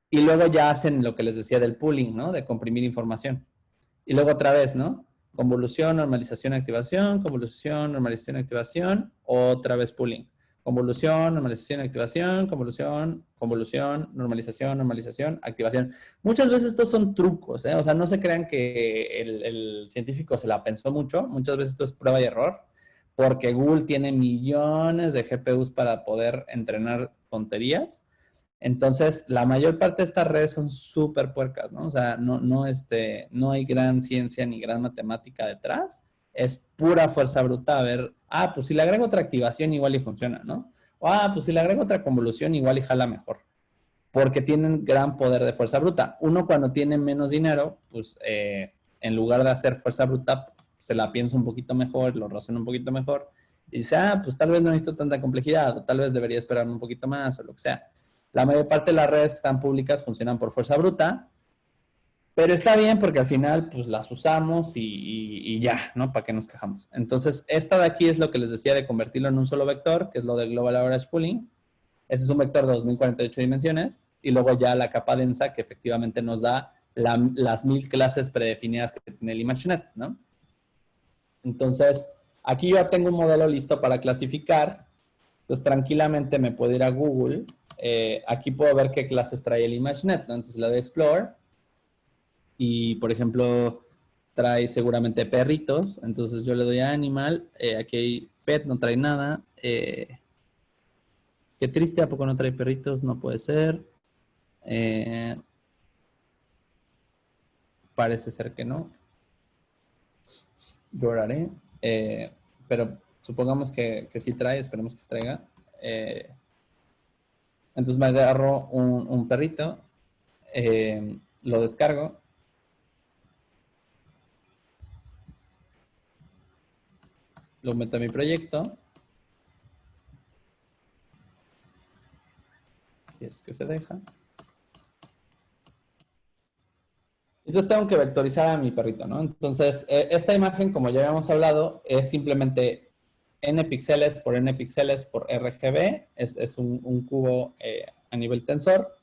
y luego ya hacen lo que les decía del pooling, ¿no? De comprimir información. Y luego otra vez, ¿no? Convolución, normalización, activación, convolución, normalización, activación, otra vez pooling. Convolución, normalización, activación, convolución, convolución, normalización, normalización, activación. Muchas veces estos son trucos, ¿eh? O sea, no se crean que el científico se la pensó mucho. Muchas veces esto es prueba y error, porque Google tiene millones de GPUs para poder entrenar tonterías. Entonces, la mayor parte de estas redes son súper puercas, ¿no? O sea, no hay gran ciencia ni gran matemática detrás. Es pura fuerza bruta. A ver, pues si le agrego otra activación igual y funciona, ¿no? O, pues si le agrego otra convolución igual y jala mejor. Porque tienen gran poder de fuerza bruta. Uno cuando tiene menos dinero, pues en lugar de hacer fuerza bruta, se la piensa un poquito mejor, lo razona un poquito mejor. Y dice, pues tal vez no necesito tanta complejidad, o tal vez debería esperarme un poquito más, o lo que sea. La mayor parte de las redes que están públicas funcionan por fuerza bruta, pero está bien porque al final pues las usamos y ya, ¿no? ¿Para qué nos quejamos? Entonces, esta de aquí es lo que les decía de convertirlo en un solo vector, que es lo del Global Average Pooling. Ese es un vector de 2048 dimensiones. Y luego ya la capa densa que efectivamente nos da las 1000 clases predefinidas que tiene el ImageNet, ¿no? Entonces, aquí ya tengo un modelo listo para clasificar. Entonces, tranquilamente me puedo ir a Google. Aquí puedo ver qué clases trae el ImageNet, ¿no? Entonces, la de Explore. Y, por ejemplo, trae seguramente perritos. Entonces, yo le doy a Animal. Aquí hay Pet, no trae nada. Qué triste, ¿a poco no trae perritos? No puede ser. Parece ser que no. Lloraré. Pero supongamos que sí trae, esperemos que se traiga. Entonces me agarro un perrito, lo descargo, lo meto a mi proyecto, si es que se deja. Entonces tengo que vectorizar a mi perrito, ¿no? Entonces, esta imagen, como ya habíamos hablado, es simplemente n píxeles por n píxeles por RGB. Es un cubo a nivel tensor.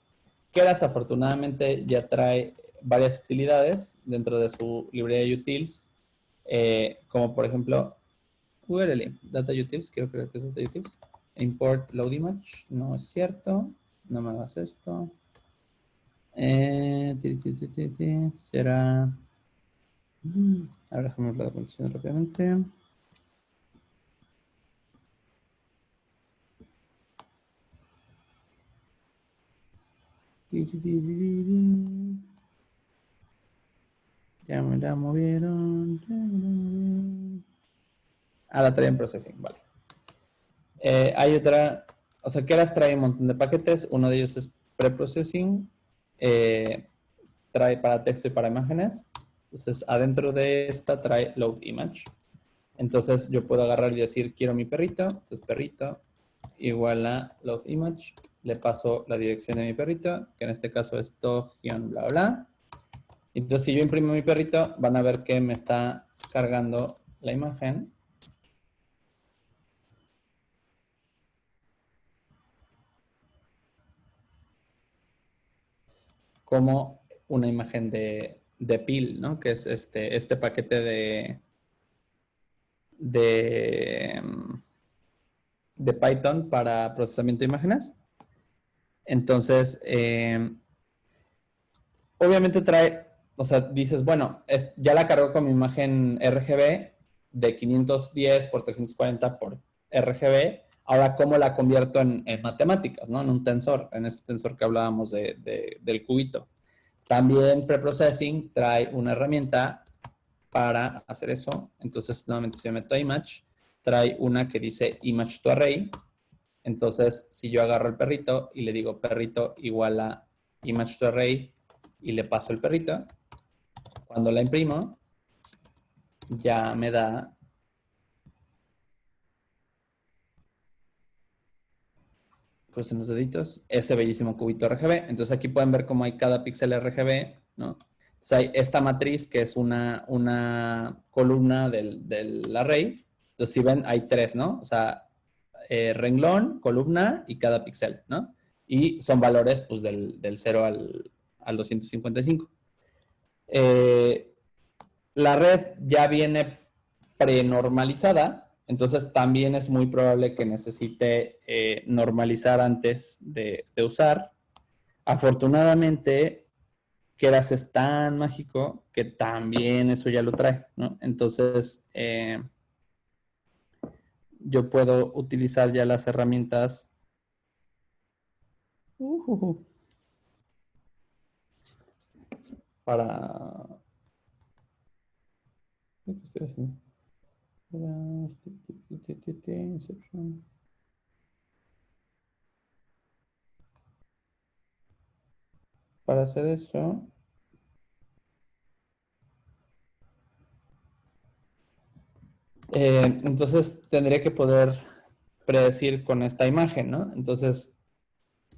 Keras afortunadamente ya trae varias utilidades dentro de su librería de utils, como por ejemplo URL, Data Utils, quiero creer que es Data Utils. Import Load Image, no es cierto, no me hagas esto. Será... Ahora déjame ver la documentación rápidamente. Ya me la movieron. Ah, la trae en processing, vale. Hay otra, o sea, Keras trae un montón de paquetes. Uno de ellos es preprocessing. Trae para texto y para imágenes. Entonces, adentro de esta trae load image. Entonces, yo puedo agarrar y decir, quiero mi perrito. Entonces, perrito igual a load image. Le paso la dirección de mi perrito, que en este caso es dog-bla bla. Entonces, si yo imprimo mi perrito, van a ver que me está cargando la imagen. Como una imagen de PIL, ¿no? Que es este paquete de, de Python para procesamiento de imágenes. Entonces, obviamente trae, o sea, dices, bueno, ya la cargó con mi imagen RGB de 510 por 340 por RGB. Ahora, ¿cómo la convierto en matemáticas, ¿no? En un tensor, en ese tensor que hablábamos del cubito. También preprocessing trae una herramienta para hacer eso. Entonces, nuevamente, si me meto a Image, trae una que dice Image to Array. Entonces, si yo agarro el perrito y le digo perrito igual a Image to Array y le paso el perrito, cuando la imprimo, ya me da crucen los deditos, ese bellísimo cubito RGB. Entonces aquí pueden ver cómo hay cada píxel RGB, ¿no? Entonces hay esta matriz que es una columna del array. Entonces si ven, hay tres, ¿no? O sea, renglón, columna y cada píxel, ¿no? Y son valores pues del 0 al 255. La red ya viene prenormalizada, entonces también es muy probable que necesite normalizar antes de usar. Afortunadamente, Keras es tan mágico que también eso ya lo trae, ¿no? Entonces, yo puedo utilizar ya las herramientas para... ¿Qué estoy haciendo? Para hacer eso, entonces tendría que poder predecir con esta imagen, ¿no? Entonces,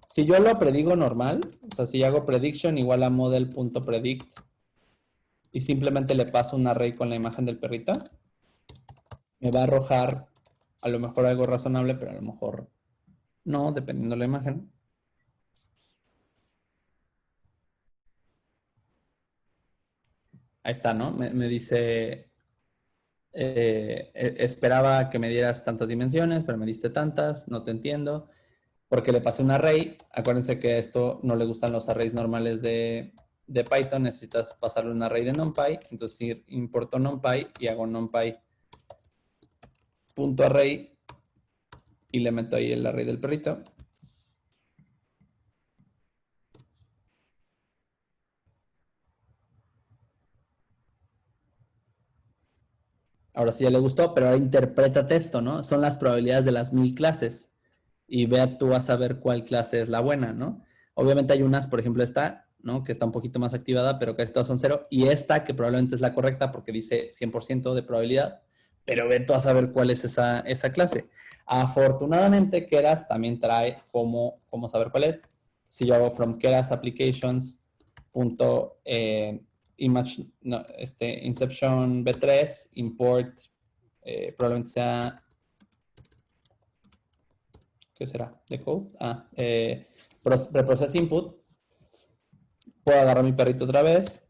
si yo lo predigo normal, o sea, si hago prediction igual a model.predict y simplemente le paso un array con la imagen del perrito, me va a arrojar a lo mejor algo razonable, pero a lo mejor no, dependiendo de la imagen. Ahí está, ¿no? Me dice esperaba que me dieras tantas dimensiones, pero me diste tantas, no te entiendo. Porque le pasé un array. Acuérdense que a esto no le gustan los arrays normales de Python. Necesitas pasarle un array de NumPy. Entonces importo NumPy y hago NumPy.array y le meto ahí el array del perrito. Ahora sí ya le gustó, pero ahora interprétate esto, ¿no? Son las probabilidades de las 1000 clases. Y vea tú a saber cuál clase es la buena, ¿no? Obviamente hay unas, por ejemplo esta, ¿no? Que está un poquito más activada, pero casi todas son cero. Y esta, que probablemente es la correcta porque dice 100% de probabilidad, pero ve tú a saber cuál es esa clase. Afortunadamente, Keras también trae cómo saber cuál es. Si yo hago from Keras applications image, no, inception b3 import, probablemente sea, ¿qué será? ¿De code? Preprocess input. Puedo agarrar mi perrito otra vez.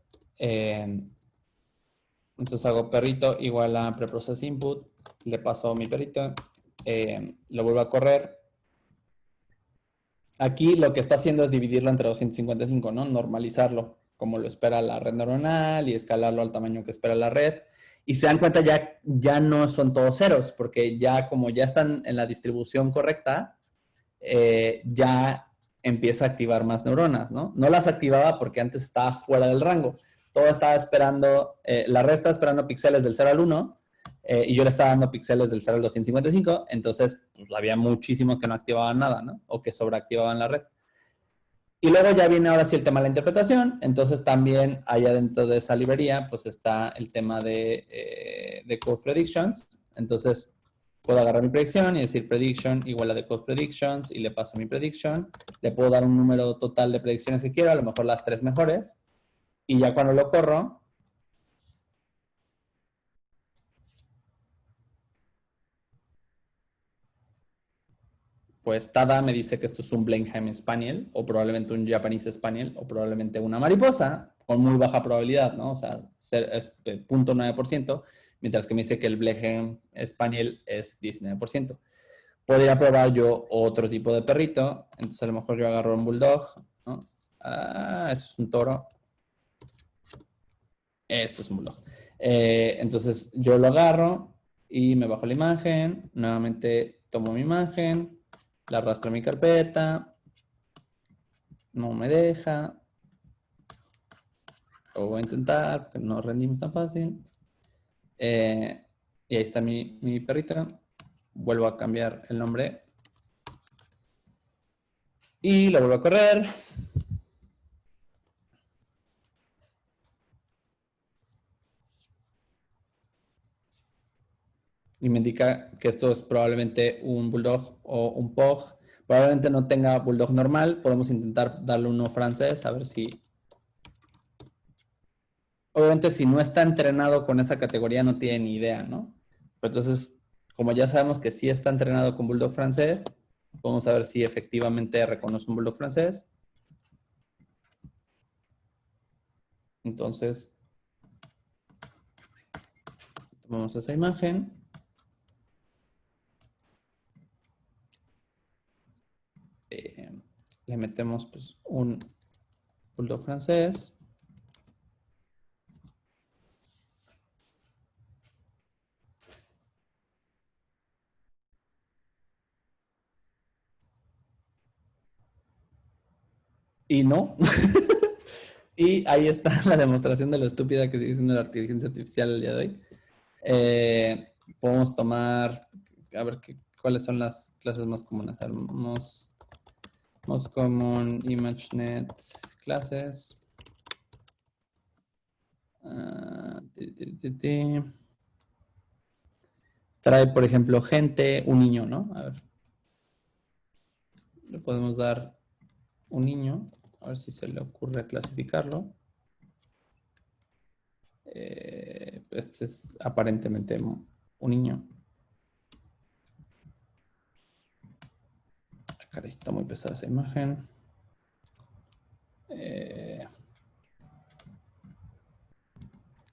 Entonces hago perrito igual a preprocess input. Le paso mi perrito. Lo vuelvo a correr. Aquí lo que está haciendo es dividirlo entre 255, ¿no? Normalizarlo, como lo espera la red neuronal y escalarlo al tamaño que espera la red. Y se dan cuenta ya no son todos ceros, porque ya como ya están en la distribución correcta, ya empieza a activar más neuronas, ¿no? No las activaba porque antes estaba fuera del rango. Todo estaba esperando, la red estaba esperando píxeles del 0 al 1 y yo le estaba dando píxeles del 0 al 255, entonces pues, había muchísimos que no activaban nada, ¿no? O que sobreactivaban la red. Y luego ya viene ahora sí el tema de la interpretación, entonces también allá dentro de esa librería pues está el tema de Code Predictions, entonces puedo agarrar mi predicción y decir prediction igual a de Code Predictions y le paso mi prediction, le puedo dar un número total de predicciones que quiero, a lo mejor las 3 mejores, y ya cuando lo corro, pues Tada me dice que esto es un Blenheim Spaniel, o probablemente un Japanese Spaniel, o probablemente una mariposa, con muy baja probabilidad, ¿no? O sea, 0.9%, mientras que me dice que el Blenheim Spaniel es 19%. Podría probar yo otro tipo de perrito, entonces a lo mejor yo agarro un Bulldog, ¿no? Eso es un toro. Esto es un Bulldog. Entonces yo lo agarro y me bajo la imagen, nuevamente tomo mi imagen, la arrastro a mi carpeta, no me deja, lo voy a intentar, porque no rendimos tan fácil. Y ahí está mi perrita. Vuelvo a cambiar el nombre. Y lo vuelvo a correr. Y me indica que esto es probablemente un Bulldog o un Pug. Probablemente no tenga Bulldog normal. Podemos intentar darle uno francés, a ver si... Obviamente si no está entrenado con esa categoría no tiene ni idea, ¿no? Pero entonces, como ya sabemos que sí está entrenado con Bulldog francés, vamos a ver si efectivamente reconoce un Bulldog francés. Entonces, tomamos esa imagen. Le metemos pues, un Bulldog francés. Y no. Y ahí está la demostración de lo estúpida que sigue siendo la inteligencia artificial el día de hoy. Podemos tomar, a ver cuáles son las clases más comunes. Most common ImageNet clases. Trae, por ejemplo, gente, un niño, ¿no? A ver. Le podemos dar un niño, a ver si se le ocurre clasificarlo. Este es aparentemente un niño. Caray, está muy pesada esa imagen.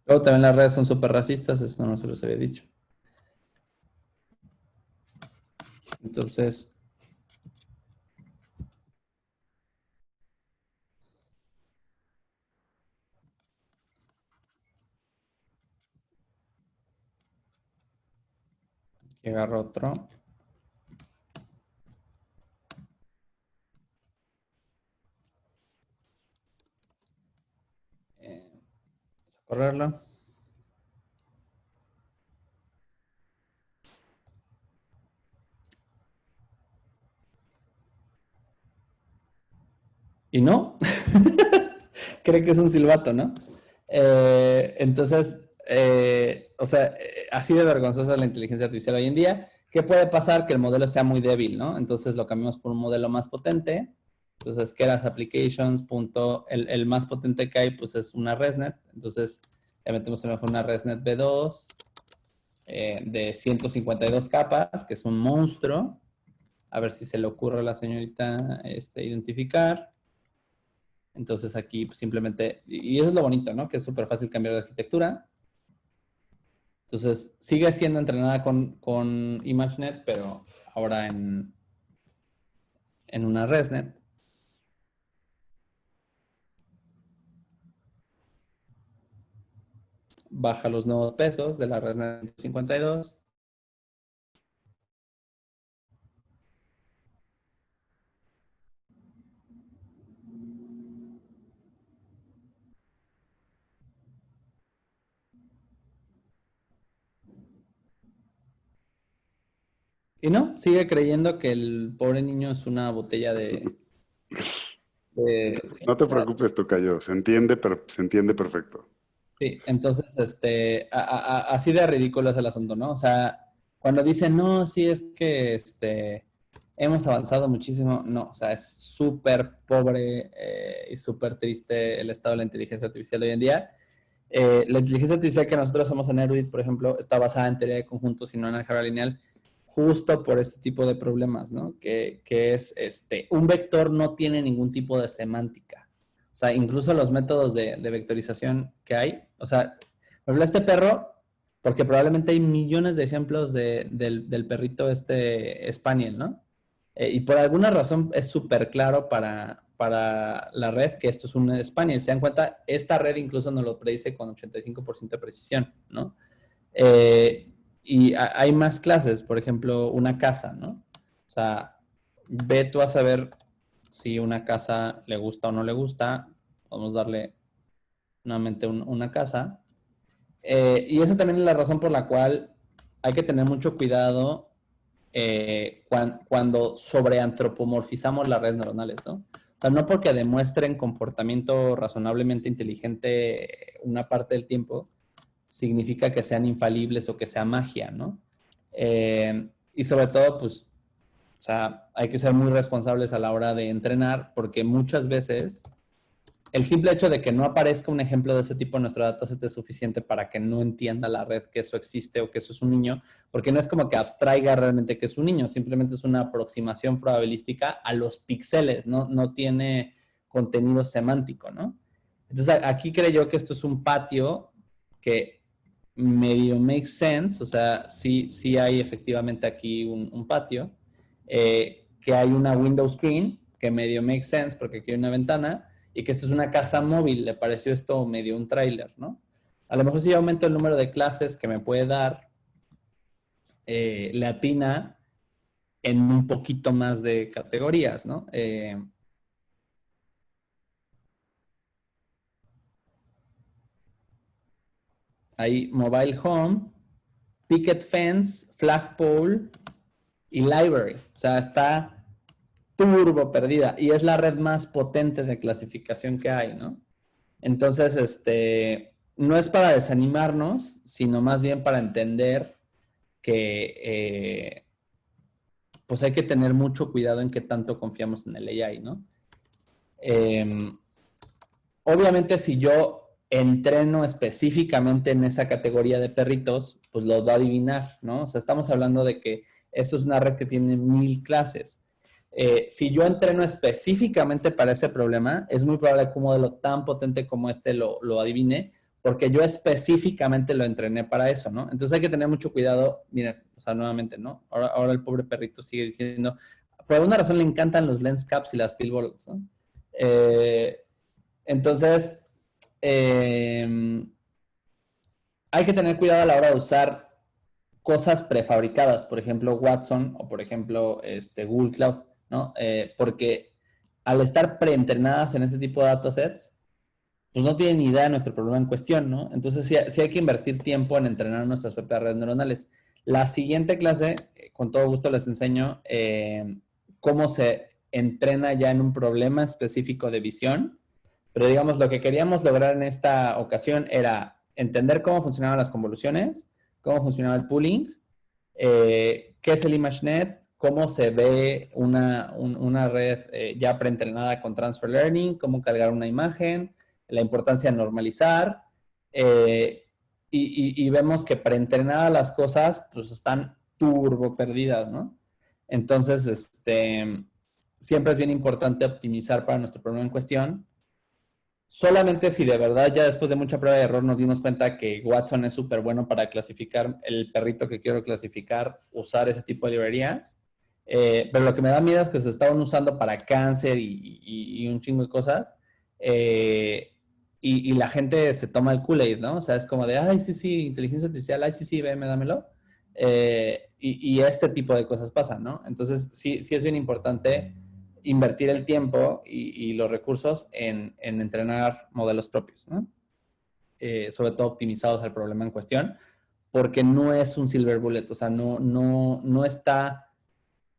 Luego también las redes son súper racistas, eso no se los había dicho. Entonces, aquí agarro otro. Vamos a correrlo. Y no, cree que es un silbato, ¿no? Entonces, o sea, así de vergonzosa es la inteligencia artificial hoy en día. ¿Qué puede pasar? Que el modelo sea muy débil, ¿no? Entonces lo cambiamos por un modelo más potente. Entonces, Keras Applications, el más potente que hay, pues es una ResNet. Entonces, le metemos a lo mejor una ResNet V2 de 152 capas, que es un monstruo. A ver si se le ocurre a la señorita identificar. Entonces aquí pues, simplemente, y eso es lo bonito, ¿no? Que es súper fácil cambiar de arquitectura. Entonces sigue siendo entrenada con ImageNet, pero ahora en una ResNet. Baja los nuevos pesos de la ResNet 52. Y no, sigue creyendo que el pobre niño es una botella de
No te preocupes, tocayo. Se entiende perfecto.
Sí, entonces, así de ridículo es el asunto, ¿no? O sea, cuando dicen, no, sí es que, hemos avanzado muchísimo, no, o sea, es súper pobre y súper triste el estado de la inteligencia artificial hoy en día. La inteligencia artificial que nosotros hacemos en Erudit, por ejemplo, está basada en teoría de conjuntos y no en álgebra lineal, justo por este tipo de problemas, ¿no? Que es, un vector no tiene ningún tipo de semántica. O sea, incluso los métodos de vectorización que hay, o sea, por ejemplo, este perro, porque probablemente hay millones de ejemplos del perrito Spaniel, ¿no? Y por alguna razón es súper claro para la red que esto es un Spaniel. Se dan cuenta, esta red incluso nos lo predice con 85% de precisión, ¿no? Y hay más clases, por ejemplo, una casa, ¿no? O sea, ve tú a saber si una casa le gusta o no le gusta. Vamos a darle nuevamente una casa. Y esa también es la razón por la cual hay que tener mucho cuidado cuando sobreantropomorfizamos las redes neuronales, ¿no? O sea, no porque demuestren comportamiento razonablemente inteligente una parte del tiempo, significa que sean infalibles o que sea magia, ¿no? Y sobre todo, pues, o sea, hay que ser muy responsables a la hora de entrenar, porque muchas veces el simple hecho de que no aparezca un ejemplo de ese tipo en nuestro dataset es suficiente para que no entienda la red que eso existe o que eso es un niño, porque no es como que abstraiga realmente que es un niño, simplemente es una aproximación probabilística a los píxeles, no tiene contenido semántico, ¿no? Entonces aquí creo yo que esto es un patio que medio makes sense, o sea, sí hay efectivamente aquí un patio, que hay una window screen que medio makes sense porque aquí hay una ventana y que esto es una casa móvil, le pareció esto medio un tráiler, ¿no? A lo mejor si yo aumento el número de clases que me puede dar, le atina en un poquito más de categorías, ¿no? Hay Mobile Home, Picket Fence, Flagpole y Library. O sea, está turbo perdida y es la red más potente de clasificación que hay, ¿no? Entonces, no es para desanimarnos, sino más bien para entender que pues hay que tener mucho cuidado en qué tanto confiamos en el AI, ¿no? Eh, Obviamente, si yo entreno específicamente en esa categoría de perritos, pues los va a adivinar, ¿no? O sea, estamos hablando de que esto es una red que tiene 1000 clases. Si yo entreno específicamente para ese problema, es muy probable que un modelo tan potente como este lo adivine, porque yo específicamente lo entrené para eso, ¿no? Entonces hay que tener mucho cuidado. Miren, o sea, nuevamente, ¿no? Ahora el pobre perrito sigue diciendo, por alguna razón le encantan los lens caps y las pill bottles, ¿no? Entonces, hay que tener cuidado a la hora de usar cosas prefabricadas, por ejemplo, Watson o por ejemplo, Google Cloud, ¿no? Porque al estar preentrenadas en este tipo de datasets, pues no tienen ni idea de nuestro problema en cuestión, ¿no? Entonces sí hay que invertir tiempo en entrenar nuestras propias redes neuronales. La siguiente clase, con todo gusto les enseño cómo se entrena ya en un problema específico de visión, pero digamos, lo que queríamos lograr en esta ocasión era entender cómo funcionaban las convoluciones, cómo funcionaba el pooling, qué es el ImageNet, cómo se ve una red ya preentrenada con Transfer Learning, cómo cargar una imagen, la importancia de normalizar, y vemos que preentrenadas las cosas, pues están turbo perdidas, ¿no? Entonces, siempre es bien importante optimizar para nuestro problema en cuestión. Solamente si de verdad ya después de mucha prueba y error nos dimos cuenta que Watson es súper bueno para clasificar el perrito que quiero clasificar, usar ese tipo de librerías. Pero lo que me da miedo es que se estaban usando para cáncer y un chingo de cosas. Y la gente se toma el Kool-Aid, ¿no? O sea, es como de, ay, sí, sí, inteligencia artificial, ay, sí, sí, veme, dámelo. Y este tipo de cosas pasan, ¿no? Entonces, sí es bien importante invertir el tiempo y los recursos en entrenar modelos propios, ¿no? Sobre todo optimizados al problema en cuestión, porque no es un silver bullet, o sea, no está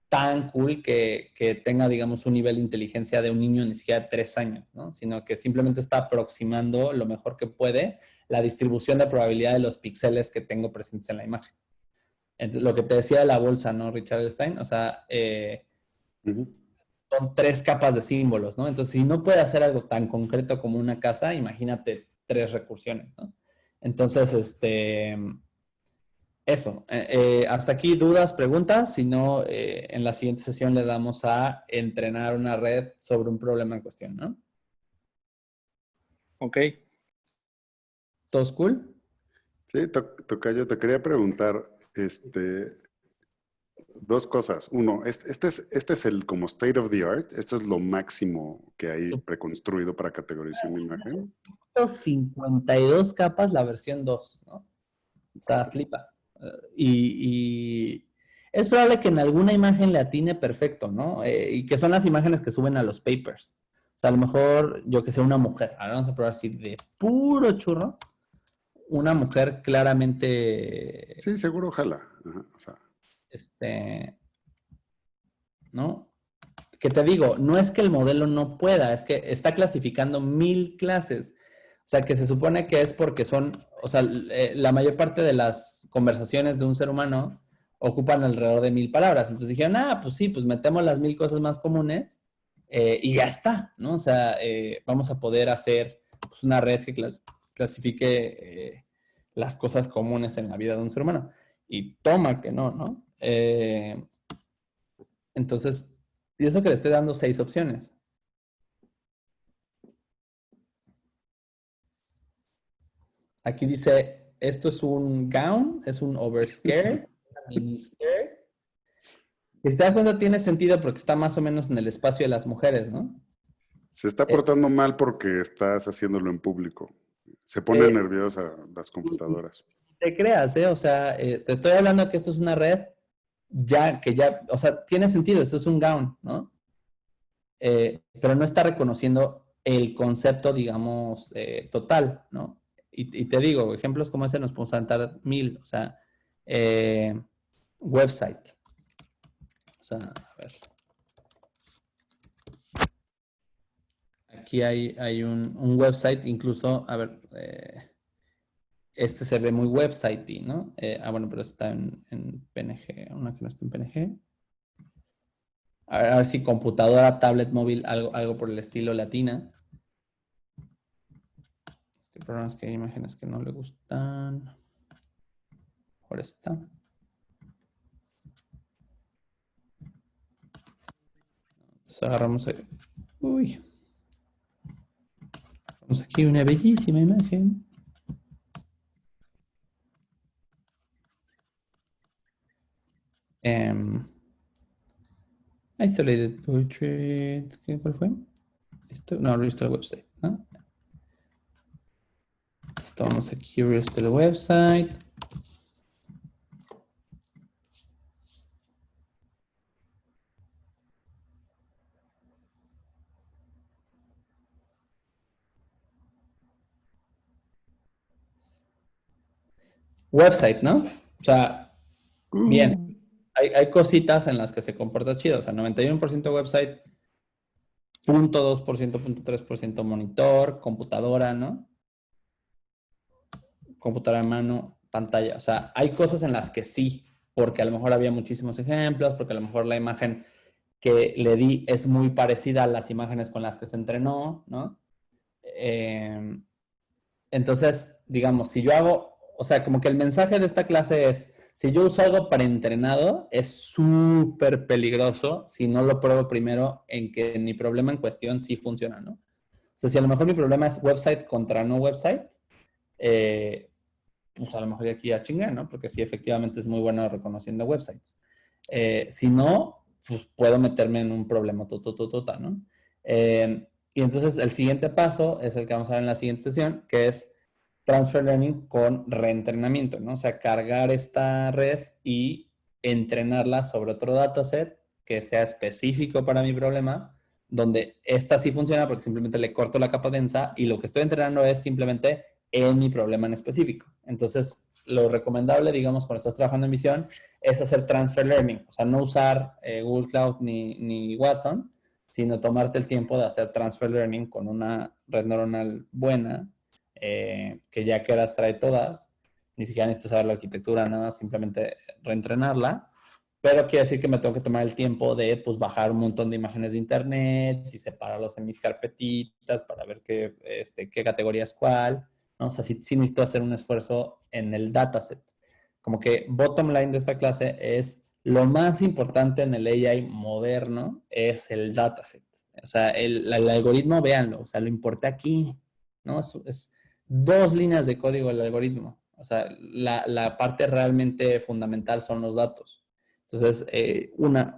tan cool que tenga, digamos, un nivel de inteligencia de un niño ni siquiera de 3 años, ¿no? Sino que simplemente está aproximando lo mejor que puede la distribución de probabilidad de los píxeles que tengo presentes en la imagen. Entonces, lo que te decía de la bolsa, ¿no, Richard Stein? O sea, son 3 capas de símbolos, ¿no? Entonces, si no puede hacer algo tan concreto como una casa, imagínate 3 recursiones, ¿no? Entonces, eso. Hasta aquí dudas, preguntas. Si no, en la siguiente sesión le damos a entrenar una red sobre un problema en cuestión, ¿no?
Ok.
¿Todos cool? Sí, Tocayo, te quería preguntar, dos cosas. Uno, este es el como state of the art. Esto es lo máximo que hay preconstruido para categorización de imagen.
52 capas la versión 2, ¿no? O sea, flipa. Y es probable que en alguna imagen le atine perfecto, ¿no? Y que son las imágenes que suben a los papers. O sea, a lo mejor, yo que sé, una mujer. Ahora vamos a probar así de puro churro. Una mujer claramente,
Sí, seguro, ojalá. Ajá, o sea.
¿no? Que te digo, no es que el modelo no pueda, es que está clasificando 1000 clases. O sea, que se supone que es porque son, o sea, la mayor parte de las conversaciones de un ser humano ocupan alrededor de 1000 palabras. Entonces dijeron, pues sí, pues metemos las 1000 cosas más comunes y ya está, ¿no? O sea, vamos a poder hacer pues, una red que clasifique las cosas comunes en la vida de un ser humano. Y toma que no, ¿no? Entonces, y eso que le estoy dando 6 opciones. Aquí dice, esto es un gown, es un overskirt, mini skirt. Y si te das cuenta, tiene sentido porque está más o menos en el espacio de las mujeres, ¿no?
Se está portando mal porque estás haciéndolo en público. Se ponen nerviosas las computadoras.
Te creas, ¿eh? O sea, te estoy hablando que esto es una red o sea, tiene sentido, esto es un gown, ¿no? Pero no está reconociendo el concepto, digamos, total, ¿no? Y te digo, ejemplos como ese nos podemos saltar 1000, o sea, website. O sea, a ver. Aquí hay un website, incluso, a ver, este se ve muy website, ¿no? Bueno, pero está en PNG, una que no está en PNG. A ver si computadora, tablet, móvil, algo por el estilo latina. Es que el problema es que hay imágenes que no le gustan. Por esta. Entonces agarramos aquí. Uy. Agarramos aquí una bellísima imagen. Isolated portrait. ¿Cuál fue? Esto, no, restore website, ¿no? Estamos aquí, restore website. Website, ¿no? O sea, bien. Hay cositas en las que se comporta chido. O sea, 91% website, 0.2%, 0.3% monitor, computadora, ¿no? Computadora en mano, pantalla. O sea, hay cosas en las que sí, porque a lo mejor había muchísimos ejemplos, porque a lo mejor la imagen que le di es muy parecida a las imágenes con las que se entrenó, ¿no? Entonces, digamos, si yo hago, o sea, como que el mensaje de esta clase es, si yo uso algo preentrenado, es súper peligroso si no lo pruebo primero en que mi problema en cuestión sí funciona, ¿no? O sea, si a lo mejor mi problema es website contra no website, pues a lo mejor aquí ya chingué, ¿no? Porque sí, efectivamente es muy bueno reconociendo websites. Si no, pues puedo meterme en un problema totototota, ¿no? Y entonces el siguiente paso es el que vamos a ver en la siguiente sesión, que es transfer learning con reentrenamiento, ¿no? O sea, cargar esta red y entrenarla sobre otro dataset que sea específico para mi problema, donde esta sí funciona porque simplemente le corto la capa densa y lo que estoy entrenando es simplemente en mi problema en específico. Entonces, lo recomendable, digamos, cuando estás trabajando en visión, es hacer transfer learning, o sea, no usar Google Cloud ni Watson, sino tomarte el tiempo de hacer transfer learning con una red neuronal buena, que ya que las trae todas, ni siquiera necesito saber la arquitectura, nada, simplemente reentrenarla, pero quiere decir que me tengo que tomar el tiempo de pues, bajar un montón de imágenes de internet y separarlos en mis carpetitas para ver qué categoría es cuál, ¿no? O sea, sí necesito hacer un esfuerzo en el dataset. Como que bottom line de esta clase es lo más importante en el AI moderno es el dataset. O sea, el algoritmo, véanlo, o sea, lo importa aquí, ¿no? Es 2 líneas de código el algoritmo. O sea, la parte realmente fundamental son los datos. Entonces,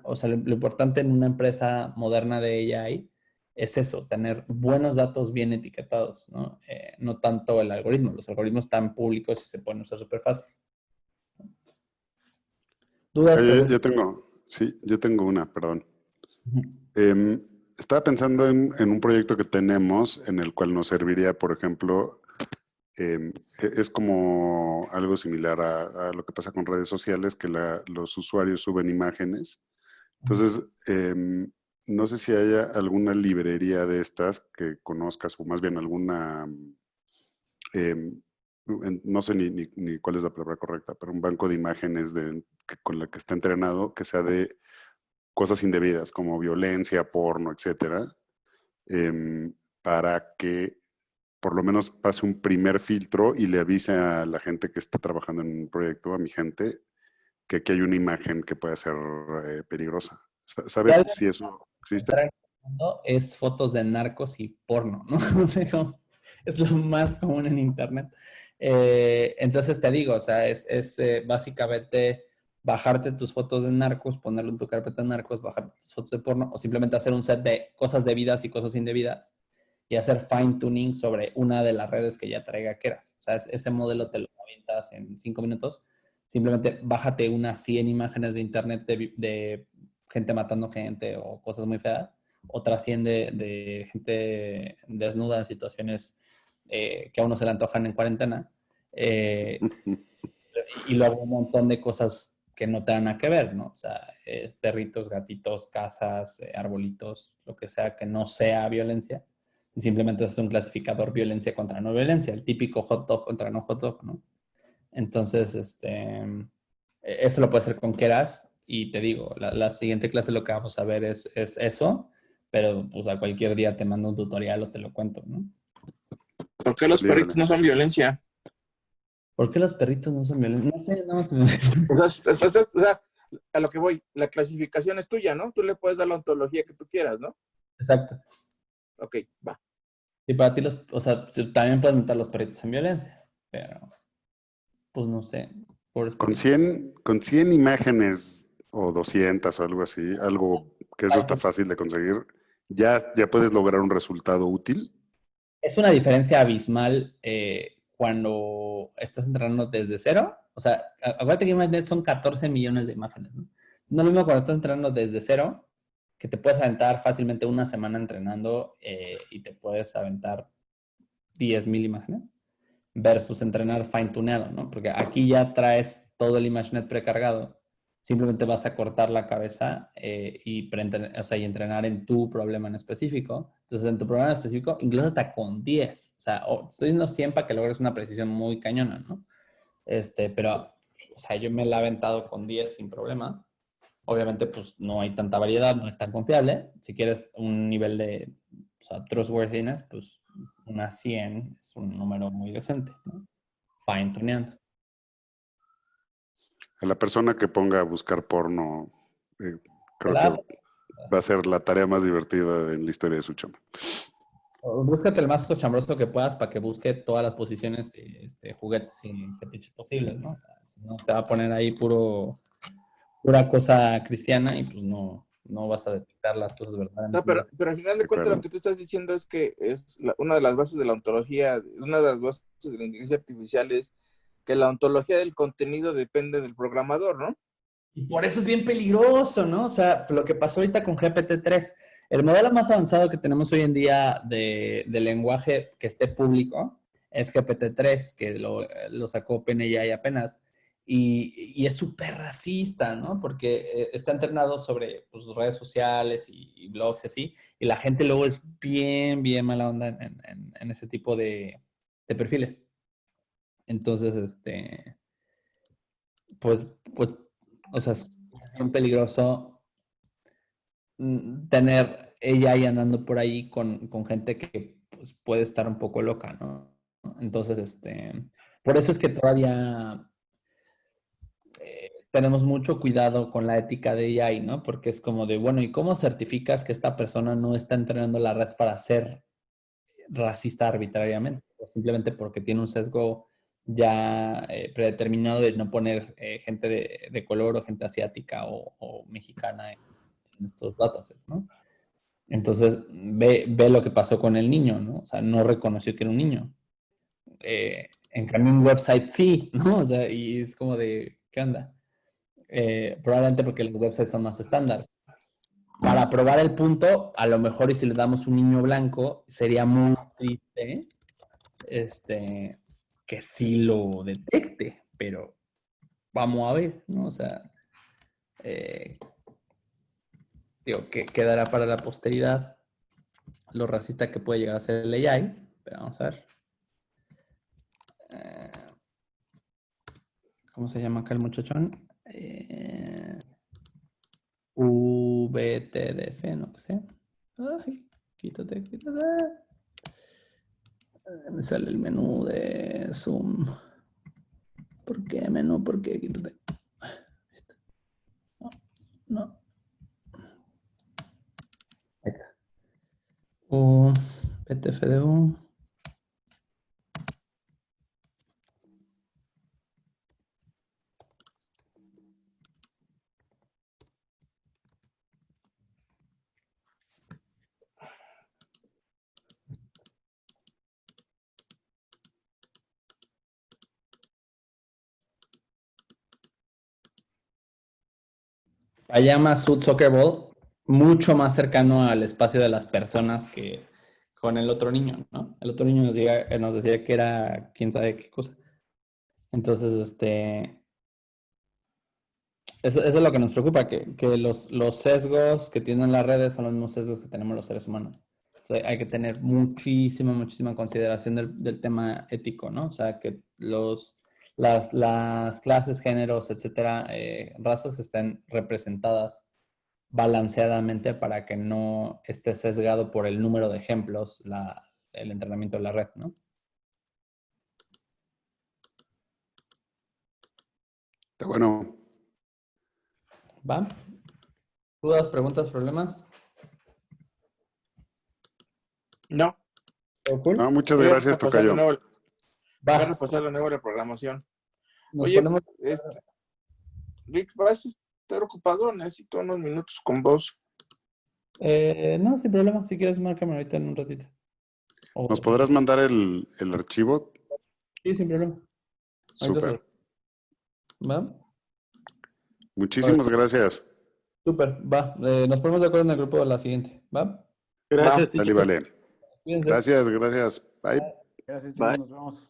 o sea, lo importante en una empresa moderna de AI es eso, tener buenos datos bien etiquetados, ¿no? No tanto el algoritmo. Los algoritmos están públicos y se pueden usar súper fácil. ¿Dudas,
Oye,
preguntas?
yo tengo una, perdón.
Ujú.
Em, Estaba pensando en un proyecto que tenemos en el cual nos serviría, por ejemplo, es como algo similar a lo que pasa con redes sociales, que los usuarios suben imágenes. Entonces, no sé si haya alguna librería de estas que conozcas, o más bien alguna, em, no sé ni cuál es la palabra correcta, pero un banco de imágenes con la que está entrenado, que sea de cosas indebidas como violencia, porno, etcétera, para que por lo menos pase un primer filtro y le avise a la gente que está trabajando en un proyecto, a mi gente, que aquí hay una imagen que puede ser peligrosa.
Y
¿Sabes
algo
si eso
que
existe?
entra en el mundo es fotos de narcos y porno, ¿no? O sea, es lo más común en Internet. Entonces te digo, o sea, es básicamente bajarte tus fotos de narcos, ponerlo en tu carpeta de narcos, bajar tus fotos de porno, o simplemente hacer un set de cosas debidas y cosas indebidas y hacer fine tuning sobre una de las redes que ya traiga quieras. O sea, ese modelo te lo avientas en 5 minutos. Simplemente bájate unas 100 imágenes de internet de gente matando gente o cosas muy feas, otras 100 de gente desnuda en situaciones que a uno se le antojan en cuarentena, eh, y luego un montón de cosas que no tengan nada que ver, ¿no? O sea, perritos, gatitos, casas, arbolitos, lo que sea que no sea violencia. Y simplemente es un clasificador violencia contra no violencia, el típico hot dog contra no hot dog, ¿no? Entonces, eso lo puedes hacer con Keras y te digo, la siguiente clase lo que vamos a ver es eso, pero pues a cualquier día te mando un tutorial o te lo cuento, ¿no?
¿Por qué los
Sale,
perritos
vale.
no son violencia?
¿Por qué los perritos no son violentos? No sé, nada más me...
O sea, a lo que voy, la clasificación es tuya, ¿no? Tú le puedes dar la ontología que tú quieras, ¿no?
Exacto.
Ok, va.
Y para ti, o sea, también puedes meter los perritos en violencia, pero pues no sé, por
Con
experiencia.
100 imágenes o 200 o algo así, algo que eso está fácil de conseguir, ya puedes lograr un resultado útil.
Es una diferencia abismal cuando estás entrenando desde cero. O sea, acuérdate que ImageNet son 14 millones de imágenes, ¿no? No es lo mismo cuando estás entrenando desde cero, que te puedes aventar fácilmente una semana entrenando y te puedes aventar 10,000 imágenes, versus entrenar fine-tuneado, ¿no? Porque aquí ya traes todo el ImageNet precargado. Simplemente vas a cortar la cabeza y entrenar en tu problema en específico. Entonces, en tu problema en específico, incluso hasta con 10. O sea, estoy diciendo 100 para que logres una precisión muy cañona, ¿no? Pero, o sea, yo me la he aventado con 10 sin problema. Obviamente, pues no hay tanta variedad, no es tan confiable. Si quieres un nivel de trustworthiness, pues una 100 es un número muy decente, ¿no? Fine tuneando.
A la persona que ponga a buscar porno, creo
¿Verdad?
que va a ser la tarea más divertida en la historia de su chamba.
Búscate el más cochambroso que puedas para que busque todas las posiciones juguetes y fetiches posibles, ¿no? O sea, si no te va a poner ahí pura cosa cristiana y pues no vas a detectar las cosas
No,
verdaderamente.
pero al final de
De
cuentas lo
acuerdo.
que tú estás diciendo es que es una de las bases de la ontología, una de las bases de la inteligencia artificial es que la ontología del contenido depende del programador, ¿no?
Y por eso es bien peligroso, ¿no? O sea, lo que pasó ahorita con GPT-3, el modelo más avanzado que tenemos hoy en día de lenguaje que esté público es GPT-3, que lo sacó OpenAI apenas. Y es súper racista, ¿no? Porque está entrenado sobre pues, redes sociales y blogs y así, y la gente luego es bien, bien mala onda en ese tipo de perfiles. Entonces, pues, pues, o sea, es bien peligroso tener ella ahí andando por ahí con gente que pues, puede estar un poco loca, ¿no? Entonces, por eso es que todavía tenemos mucho cuidado con la ética de AI, ¿no? Porque es como de, bueno, ¿y cómo certificas que esta persona no está entrenando la red para ser racista arbitrariamente? O simplemente porque tiene un sesgo ya predeterminado de no poner gente de color o gente asiática o mexicana en estos datasets, ¿no? Entonces, ve lo que pasó con el niño, ¿no? O sea, no reconoció que era un niño. En cambio, un website sí, ¿no? O sea, y es como de, ¿qué onda? Probablemente porque los websites son más estándar. Para probar el punto, a lo mejor y si le damos un niño blanco, sería muy triste que sí lo detecte, pero vamos a ver, ¿no? O sea, digo, que quedará para la posteridad lo racista que puede llegar a ser el AI, pero vamos a ver. ¿Cómo se llama acá el muchachón? VTDF, no sé. Ay, quítate. Me sale el menú de Zoom. ¿Por qué menú? ¿Por qué? Quítate. No. Ahí está. PTFDU. Payama Sud Soccer Ball, mucho más cercano al espacio de las personas que con el otro niño, ¿no? El otro niño nos decía que era quién sabe qué cosa. Entonces, eso es lo que nos preocupa, que los sesgos que tienen las redes son los mismos sesgos que tenemos los seres humanos. O sea, hay que tener muchísima consideración del tema ético, ¿no? O sea, que las clases, géneros, etcétera, razas estén representadas balanceadamente para que no esté sesgado por el número de ejemplos el entrenamiento de la red, ¿no?
Está bueno.
¿Va? ¿Dudas, preguntas, problemas?
No.
¿Todo cool?
No, muchas
Voy a
gracias,
repasar de
tocayo.
nuevo, voy a
Va,
repasar de nuevo la programación.
nos
Oye,
ponemos...
Rick, ¿vas estar ocupado, necesito unos minutos con vos.
No, sin problema. Si quieres, márcame ahorita en un ratito.
¿Nos podrás mandar el archivo?
Sí, sin problema. Ahorita
Súper.
¿Va?
Muchísimas gracias.
Súper, va. Nos ponemos de acuerdo en el grupo de la siguiente. ¿Va?
Gracias,
Dale,
teacher.
vale.
Cuídense.
Gracias. Bye.
Gracias,
Bye.
chicos. Nos vemos.